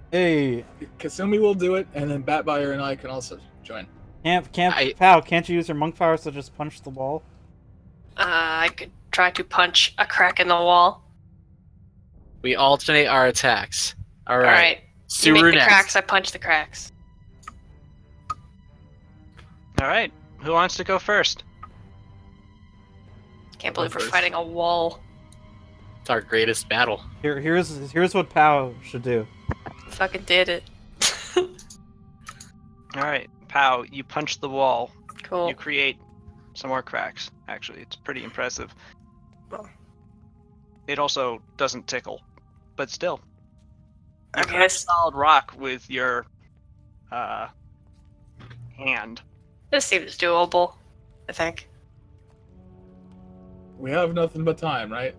Hey, Kasumi will do it, and then Batbuyer and I can also join. Pal, can't you use your monk powers to just punch the wall? I could try to punch a crack in the wall. We alternate our attacks. All All right. right. You make Suru the next. cracks, I punch the cracks. All right, who wants to go first? Can't believe we're first. fighting a wall. It's our greatest battle. Here's what Pal should do. Fucking did it. All right, Pow, you punch the wall. Cool. You create some more cracks. Actually, it's pretty impressive. It also doesn't tickle, but still. You Okay. crack solid rock with your hand. This seems doable, I think. We have nothing but time, right?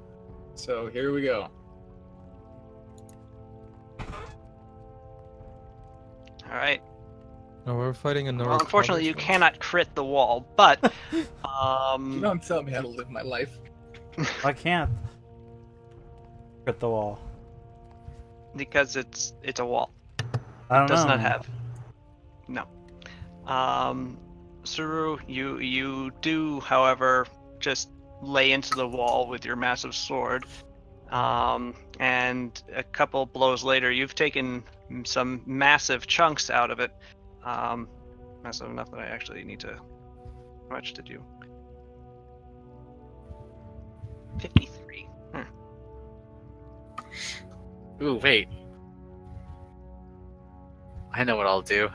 So here we go. All right. No, we're fighting a Nora. Well, unfortunately, you cannot crit the wall, but You don't tell me how to live my life. I can't. Crit the wall. because it's a wall. I don't Does know. not have. No. Suru, you do, however, just lay into the wall with your massive sword. And a couple blows later, you've taken some massive chunks out of it. Massive enough that I actually need to. How much did you? 53. Ooh, wait. I know what I'll do.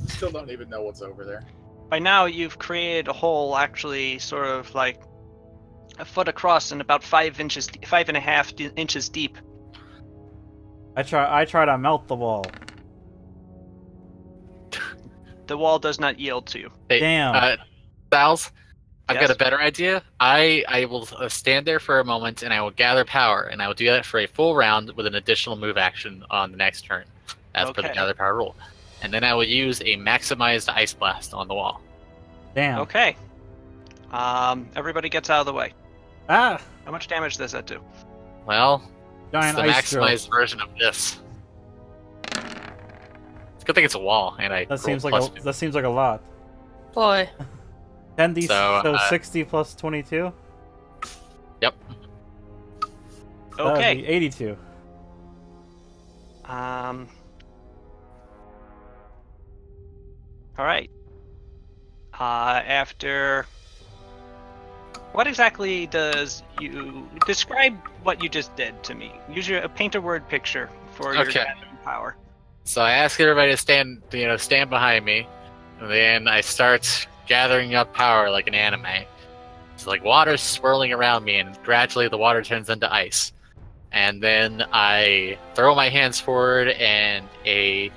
Still don't even know what's over there. By now, you've created a hole, actually, sort of like a foot across and about 5.5 inches deep. I try to melt the wall. The wall does not yield to you. Hey, Damn. Styles, I've Yes? got a better idea. I will stand there for a moment and I will gather power, and I will do that for a full round with an additional move action on the next turn, as per the Okay. gather power rule. And then I will use a maximized ice blast on the wall. Damn. Okay. Everybody gets out of the way. Ah! How much damage does that do? Well, Giant it's the ice drill. maximized version of this. It's a good thing it's a wall, and I That rolled seems like plus a lot. Boy. 10d, So, 60 plus 22. Yep. That would Okay. be 82. All right. After. What exactly does you describe what you just did to me? Paint a word picture for your Okay. gathering power. So I ask everybody to stand behind me, and then I start gathering up power like an anime. It's like water swirling around me, and gradually the water turns into ice. And then I throw my hands forward, and a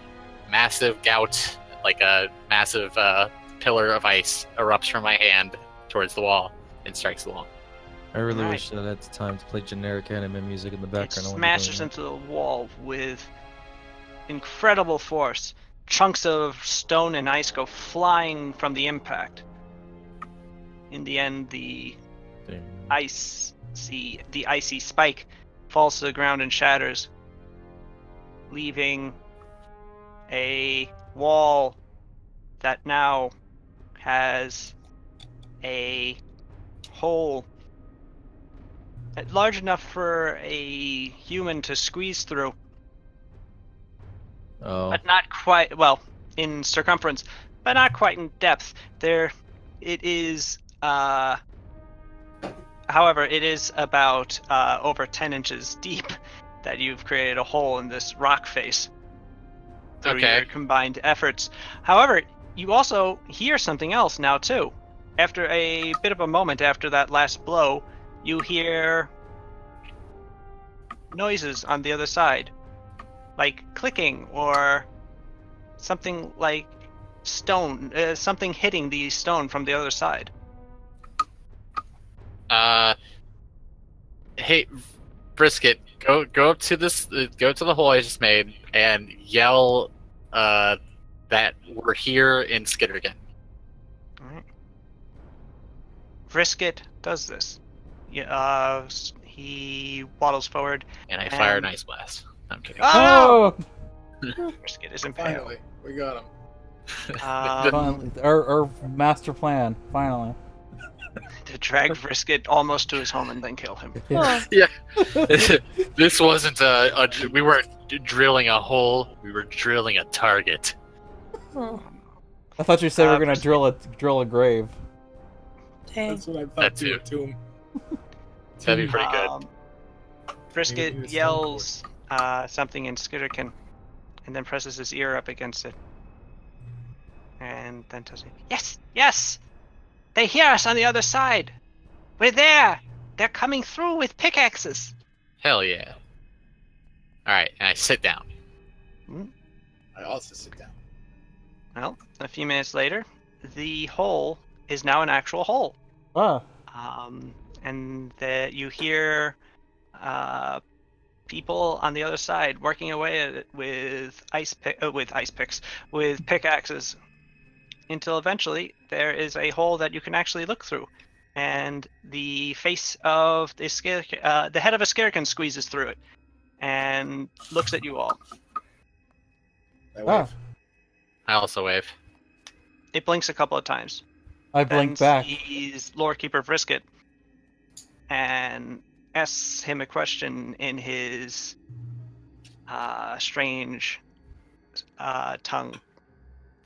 massive gout, like a massive pillar of ice, erupts from my hand towards the wall and strikes along. I really Right. wish that I had the time to play generic anime music in the It background. while we're smashes doing into the wall with incredible force. Chunks of stone and ice go flying from the impact. In the end, the that. Damn. icy spike falls to the ground and shatters, leaving a wall that now has a hole large enough for a human to squeeze through, Oh. but not quite, well, in circumference, but not quite in depth. It is, however, it is about over 10 inches deep that you've created a hole in this rock face through Okay. your combined efforts. However, you also hear something else now too. After a bit of a moment after that last blow, you hear noises on the other side, like clicking or something like stone, something hitting the stone from the other side. Hey, Brisket, go up to this, go to the hole I just made, and yell that we're here in Skittergan. All right. Brisket does this. He waddles forward. And I fire an And- ice blast. I'm kidding. Oh! Oh! Brisket is impaled. Finally, we got him. Finally, our master plan. Finally. To drag Brisket almost to his home and then kill him. This wasn't we weren't drilling a hole, we were drilling a target. Oh, I thought you said we were gonna Brisket- drill a grave. dang. That's what I thought That too. too. Tomb. That'd be pretty good. Um, Brisket Maybe the yells something in Skitterkin and then presses his ear up against it. And then tells me, "Yes, yes! They hear us on the other side! We're there! They're coming through with pickaxes!" Hell yeah. Alright, and I sit down. I also sit down. Well, a few minutes later, the hole is now an actual hole. Ah. And you hear people on the other side working away at it with pickaxes, until eventually there is a hole that you can actually look through, and the face of the head of a scarekin squeezes through it, and looks at you all. I Oh, wave. I also wave. It blinks a couple of times. I blink Then back. sees Lore Keeper Brisket and asks him a question in his strange tongue.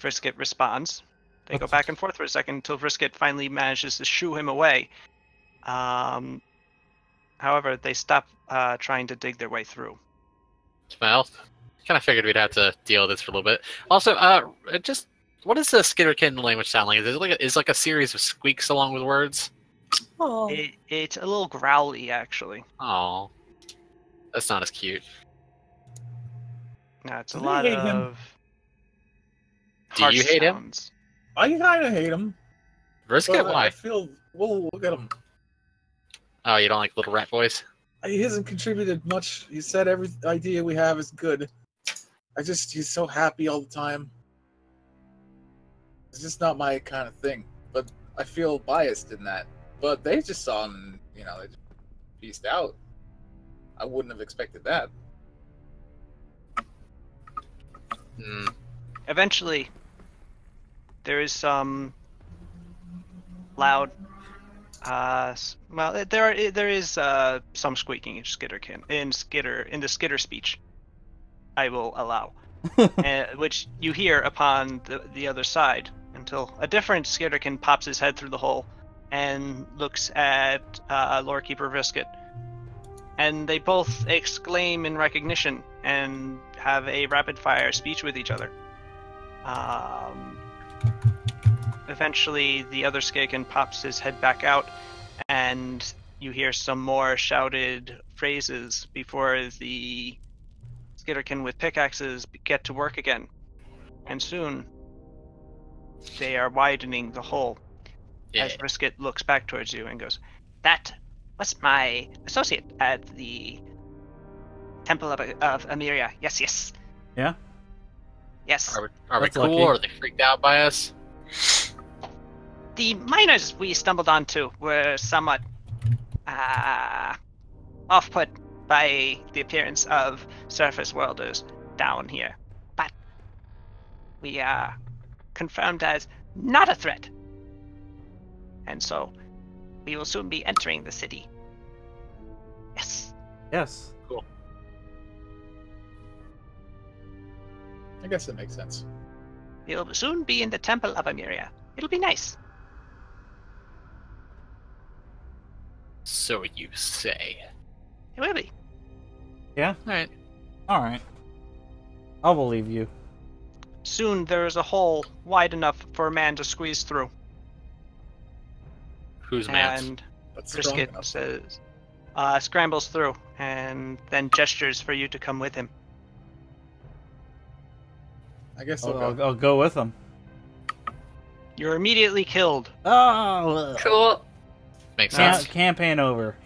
Brisket responds. They go What's- back and forth for a second until Brisket finally manages to shoo him away. However, they stop trying to dig their way through. Well, kind of figured we'd have to deal with this for a little bit. Also, just what does the Skitterkin language sound like? Is it like a series of squeaks along with words? Oh. It's a little growly, actually. Oh, that's not as cute. No, it's a Do they lot hate him? of Do you harsh hate him? sounds. I kind of hate him. Brisket, But I why? feel. Well, look at him. Oh, you don't like little rat boys? He hasn't contributed much. He said every idea we have is good. He's so happy all the time. It's just not my kind of thing. But I feel biased in that. But they just saw him, they just pieced out. I wouldn't have expected that. Hmm. Eventually, there is some loud. There is some squeaking in the skitter speech. I will allow, which you hear upon the other side, until a different skitterkin pops his head through the hole and looks at Lore Keeper Brisket, and they both exclaim in recognition and have a rapid fire speech with each other. Eventually, the other skitterkin pops his head back out, and you hear some more shouted phrases before the skitterkin with pickaxes get to work again. And soon, they are widening the hole. Yeah. As Brisket looks back towards you and goes, "That was my associate at the Temple of Amiria. Yes, yes. Yeah? Yes. Are we That's cool? lucky. Or are they freaked out by us? The miners we stumbled onto were somewhat off-put by the appearance of surface worlders down here, but we are confirmed as not a threat, and so we will soon be entering the city. Yes. Yes. I guess that makes sense. We'll soon be in the Temple of Amiria. It'll be nice. So you say. It will be. Yeah? Alright. Alright. I'll believe you. Soon there is a hole wide enough for a man to squeeze through. Who's man? And That's strong Brisket enough. says, scrambles through, and then gestures for you to come with him. I guess I'll go. I'll go with them. You're immediately killed. Oh! Cool. Makes sense. Campaign over.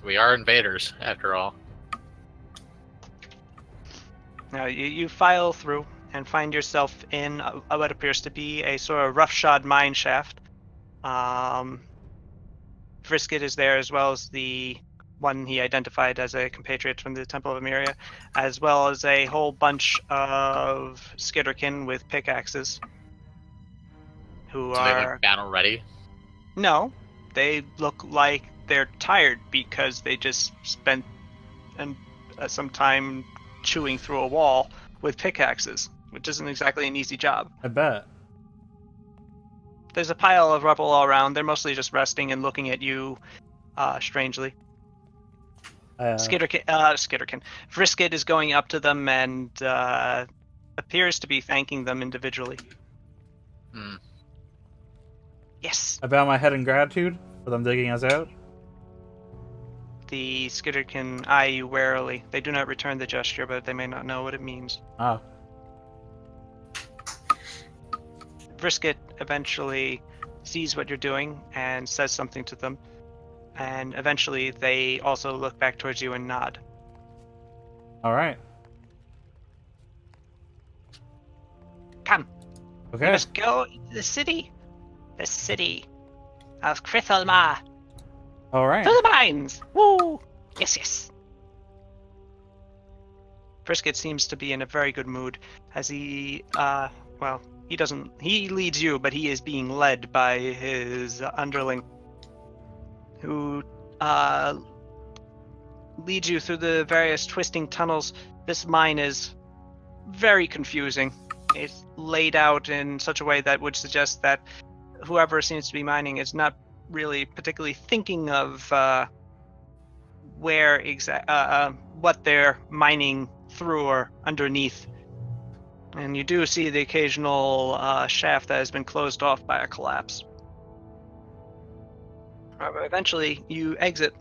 We are invaders, after all. Now you file through and find yourself in what appears to be a sort of roughshod mine shaft. Brisket is there, as well as the one he identified as a compatriot from the Temple of Amiria, as well as a whole bunch of skitterkin with pickaxes. Who So they are look battle ready. No, they look like they're tired because they just spent some time chewing through a wall with pickaxes, which isn't exactly an easy job. I bet. There's a pile of rubble all around. They're mostly just resting and looking at you strangely. Skitterkin. Brisket is going up to them and appears to be thanking them individually. Hmm. Yes. I bow my head in gratitude for them digging us out. The skitterkin eye you warily. They do not return the gesture, but they may not know what it means. Ah. Brisket eventually sees what you're doing and says something to them, and eventually they also look back towards you and nod. All right. Come, we Okay. must go into the city. The city of Krithalma. All right. To the mines! Woo! Yes, yes. Brisket seems to be in a very good mood as he, well, he leads you, but he is being led by his underling who, leads you through the various twisting tunnels. This mine is very confusing. It's laid out in such a way that would suggest that whoever seems to be mining is not really particularly thinking of, what they're mining through or underneath. And you do see the occasional shaft that has been closed off by a collapse. However, eventually you exit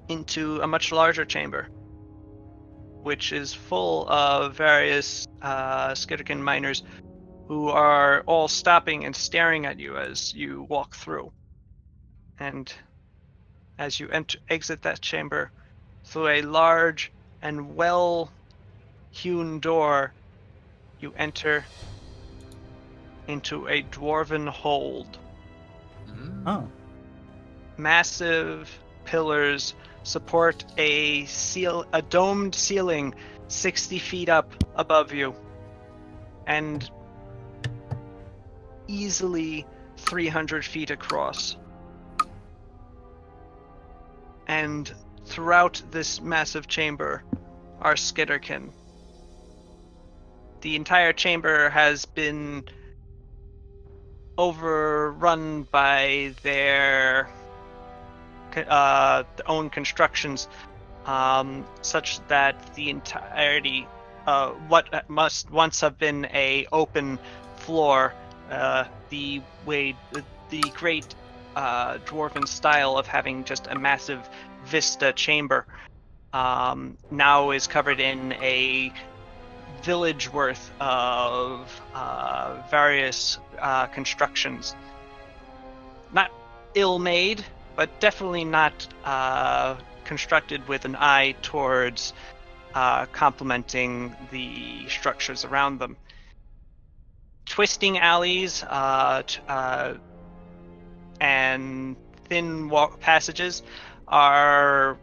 into a much larger chamber, which is full of various Skitterkin miners who are all stopping and staring at you as you walk through. And as you exit that chamber, through a large and well-hewn door, you enter into a dwarven hold. Oh. Massive pillars support a domed ceiling 60 feet up above you, and easily 300 feet across. And throughout this massive chamber are Skitterkin. The entire chamber has been overrun by their own constructions, such that the entirety, what must once have been a open floor, the great dwarven style of having just a massive vista chamber, now is covered in a village worth of various constructions. Not ill-made, but definitely not constructed with an eye towards complementing the structures around them. Twisting alleys and thin passages are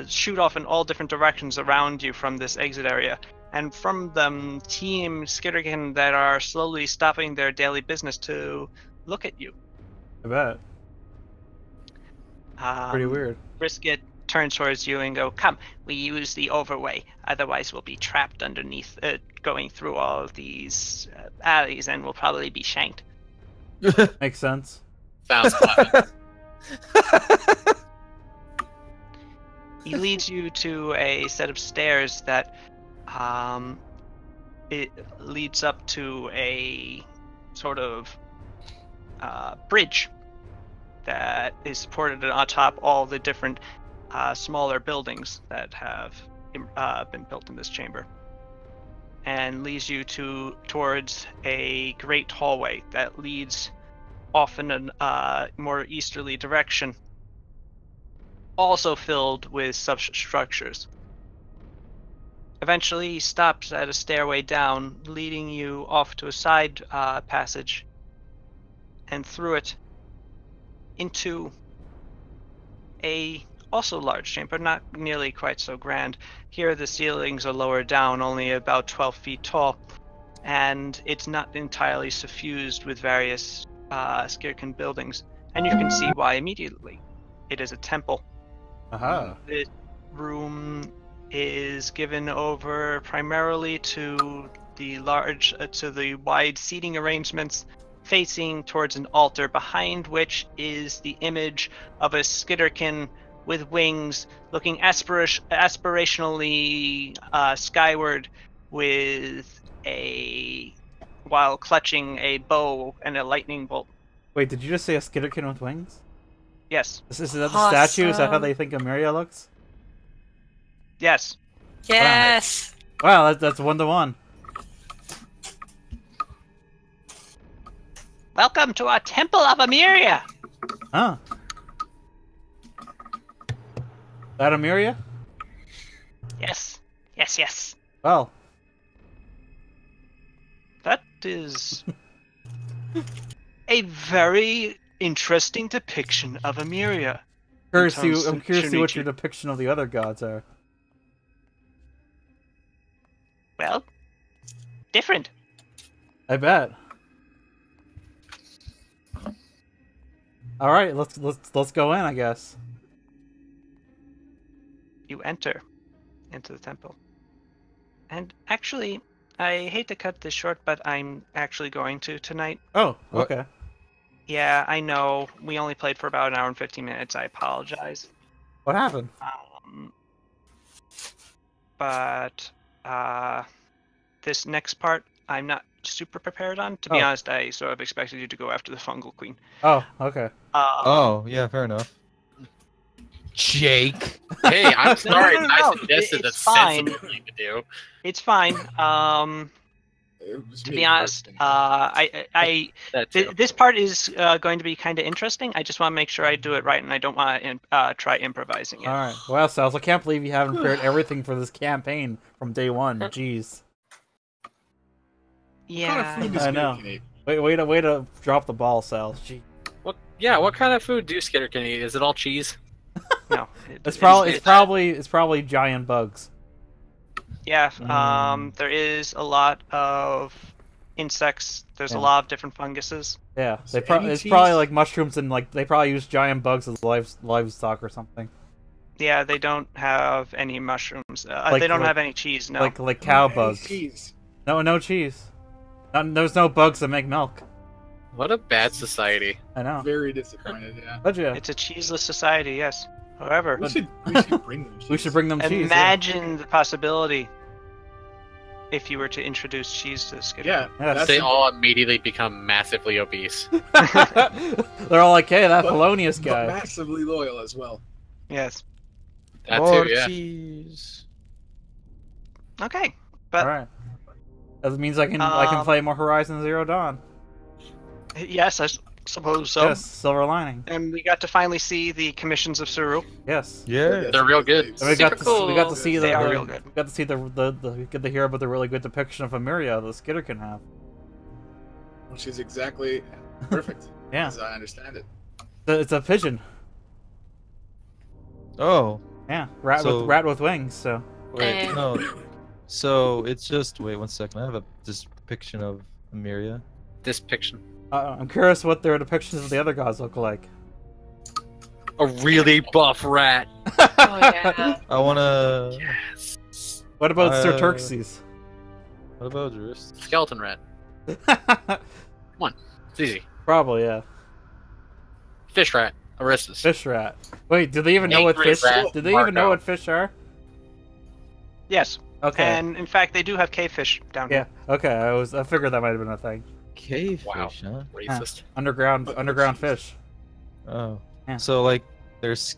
shoot off in all different directions around you from this exit area, and from them team Skitterkin that are slowly stopping their daily business to look at you. I bet. Pretty weird. Brisket turns towards you and go, "Come, we use the overway. Otherwise, we'll be trapped underneath, going through all of these alleys, and we'll probably be shanked." Makes sense. Sounds fun. He leads you to a set of stairs that it leads up to a sort of bridge that is supported on top all the different smaller buildings that have been built in this chamber, and leads you towards a great hallway that leads off in a more easterly direction, also filled with substructures. Eventually, he stops at a stairway down, leading you off to a side passage, and through it into a also large chamber, not nearly quite so grand. Here the ceilings are lower down, only about 12 feet tall, and it's not entirely suffused with various Skirkin buildings, and you can see why immediately. It is a temple. Aha. This room is given over primarily to the wide seating arrangements facing towards an altar, behind which is the image of a Skitterkin with wings, looking aspirationally skyward while clutching a bow and a lightning bolt. Wait, did you just say a Skitterkin with wings? Yes. Is that the statue? Is that how they think Amiria looks? Yes. Yes. Wow, that's 1-to-1. Welcome to our Temple of Amiria. Huh. That Amiria? Yes. Yes, yes. Well, That is a very interesting depiction of Emeria. I'm terms curious of to see what your Shunichi. depiction of the other gods are. Well, different. I bet. All right, let's go in, I guess. You enter into the temple. And actually, I hate to cut this short, but I'm actually going to tonight. Oh, What? okay. Yeah, I know. We only played for about an hour and 15 minutes. I apologize. What happened? But this next part, I'm not super prepared on. To be Oh. honest, I sort of expected you to go after the fungal queen. Oh, okay. Oh, yeah, fair enough. Jake. Hey, I'm sorry. no. I suggested It's the fine. sensible thing to do. It's fine. It was To me be honest, first. That too. this part is going to be kind of interesting. I just want to make sure I do it right, and I don't want to try improvising it. All right. Well, Sals, I can't believe you haven't prepared everything for this campaign from day one. Jeez. What kind of Yeah. food does I know. Skitterkin eat? Way to drop the ball, Sals. Gee. What kind of food do Skitter can eat? Is it all cheese? No. It's probably giant bugs. Yeah. Mm. There is a lot of insects. There's Yeah. a lot of different funguses. Yeah, Is they there any it's cheese? probably like mushrooms and like they probably use giant bugs as livestock or something. Yeah, they don't have any mushrooms. Like- they don't like- have any cheese. No. Like cow Hey, bugs. cheese. No cheese. There's no bugs that make milk. What a bad society. I know. Very disappointed. Yeah. But yeah, It's a cheeseless society. Yes. However, We should bring them. we cheese. should bring them cheese. yeah. imagine the possibility if you were to introduce cheese to the Skitter. Yeah. Yeah, that's They a- all immediately become massively obese. They're all like, "Hey, that But- Polonius but guy." massively loyal as well. Yes. That More too, yeah. cheese. Okay. But All right. That means I can play more Horizon Zero Dawn. yes, I suppose so. Yes, silver lining. And we got to finally see the commissions of Suru. Yes. Yeah. They're real good. And we got Super to we got to cool. see They are real good. we got to see we get to hear about the really good depiction of Emeria the Skitter can have. Which is exactly perfect. Yeah. As I understand it. It's a pigeon. Oh, Yeah, So- rat with wings. So wait, Eh. no. So it's just wait 1 second. I have a depiction of Emeria. This picture. I'm curious what their depictions of the other gods look like. A really buff rat. Oh yeah. I wanna. Yes. What about Sir Uh, Turxes? What about Jurist? Skeleton rat. It's easy. Probably, yeah. Fish rat. Aristus. Fish rat. Wait, do they even know what Angry fish? rat, Do they even know Marco. what fish are? Yes. Okay. And in fact, they do have cavefish down Yeah. here. Okay. I figured that might have been a thing. Cavefish, Wow. huh? Racist. Underground fish. Oh. Yeah. So like, there's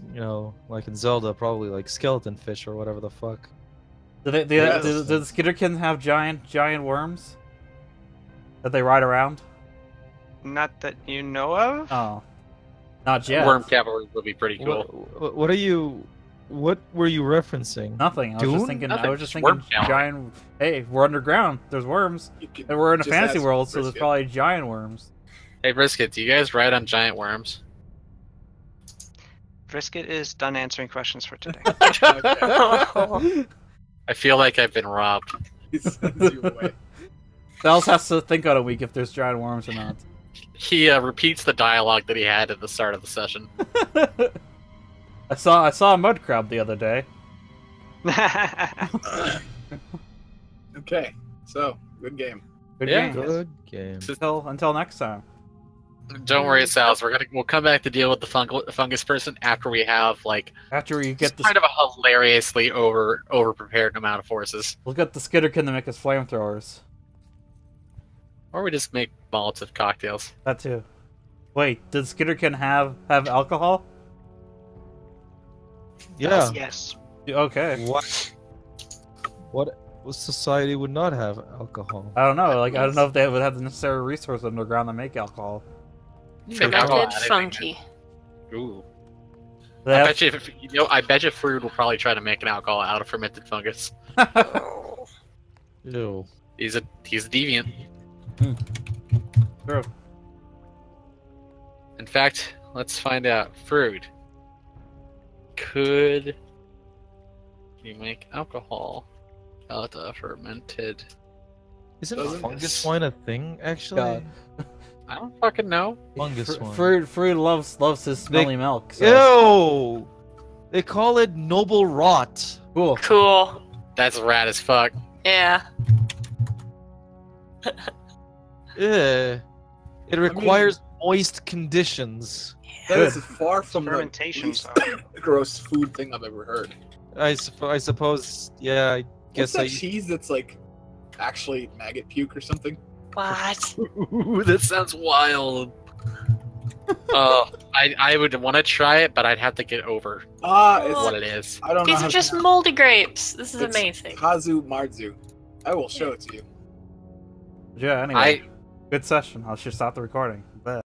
like in Zelda, probably like skeleton fish or whatever the fuck. Do Yes. do the Skitterkin have giant worms that they ride around? Not that you know of. Oh, not yet. Worm cavalry would be pretty cool. What are you? What were you referencing? Nothing. I was Dune? just thinking. I Nothing, was just just worm thinking count. giant. Hey, we're underground. There's worms, You could and we're in a just fantasy ask world, so there's Brisket. probably giant worms. Hey, Brisket, do you guys ride on giant worms? Brisket is done answering questions for today. Okay. I feel like I've been robbed. He sends you away. Dallas has to think on a week if there's giant worms or not. He repeats the dialogue that he had at the start of the session. I saw a mud crab the other day. Okay. So, good game. Good Yeah. game. Good game. Until next time. Don't worry, Sals. We'll come back to deal with the fungus person after we have like After you get kind of a hilariously over prepared amount of forces, we'll get the Skitterkin to make us flamethrowers. or we just make Molotov cocktails. That too. Wait, did Skitterkin have alcohol? Yeah. Yes. Okay. What society would not have alcohol? I don't know. Like I don't know if they would have the necessary resources underground to make alcohol. Make alcohol out of Fermented anything. fungi. Ooh. They I have- bet you, I bet you Fruit will probably try to make an alcohol out of fermented fungus. Ew. He's a deviant. True. In fact, let's find out. Fruit. Could you make alcohol out of fermented? Isn't Doesn't- fungus wine a thing, actually? God. I don't fucking know. Fungus wine. Fruit loves his smelly milk. So. Ew! They call it noble rot. Cool. Cool. That's rad as fuck. Yeah. Yeah. It requires moist conditions. That is far from the Fermentation, least so- gross food thing I've ever heard. I suppose, yeah, I guess What's that I... cheese that's like actually maggot puke or something? What? Ooh, that sounds wild. I would want to try it, but I'd have to get over It's what it is. I don't know. These how are to just pronounce moldy grapes. This is it. It's amazing. Kazu Marzu. I will show it to you. Yeah. Anyway, good session. I should stop the recording. Bet.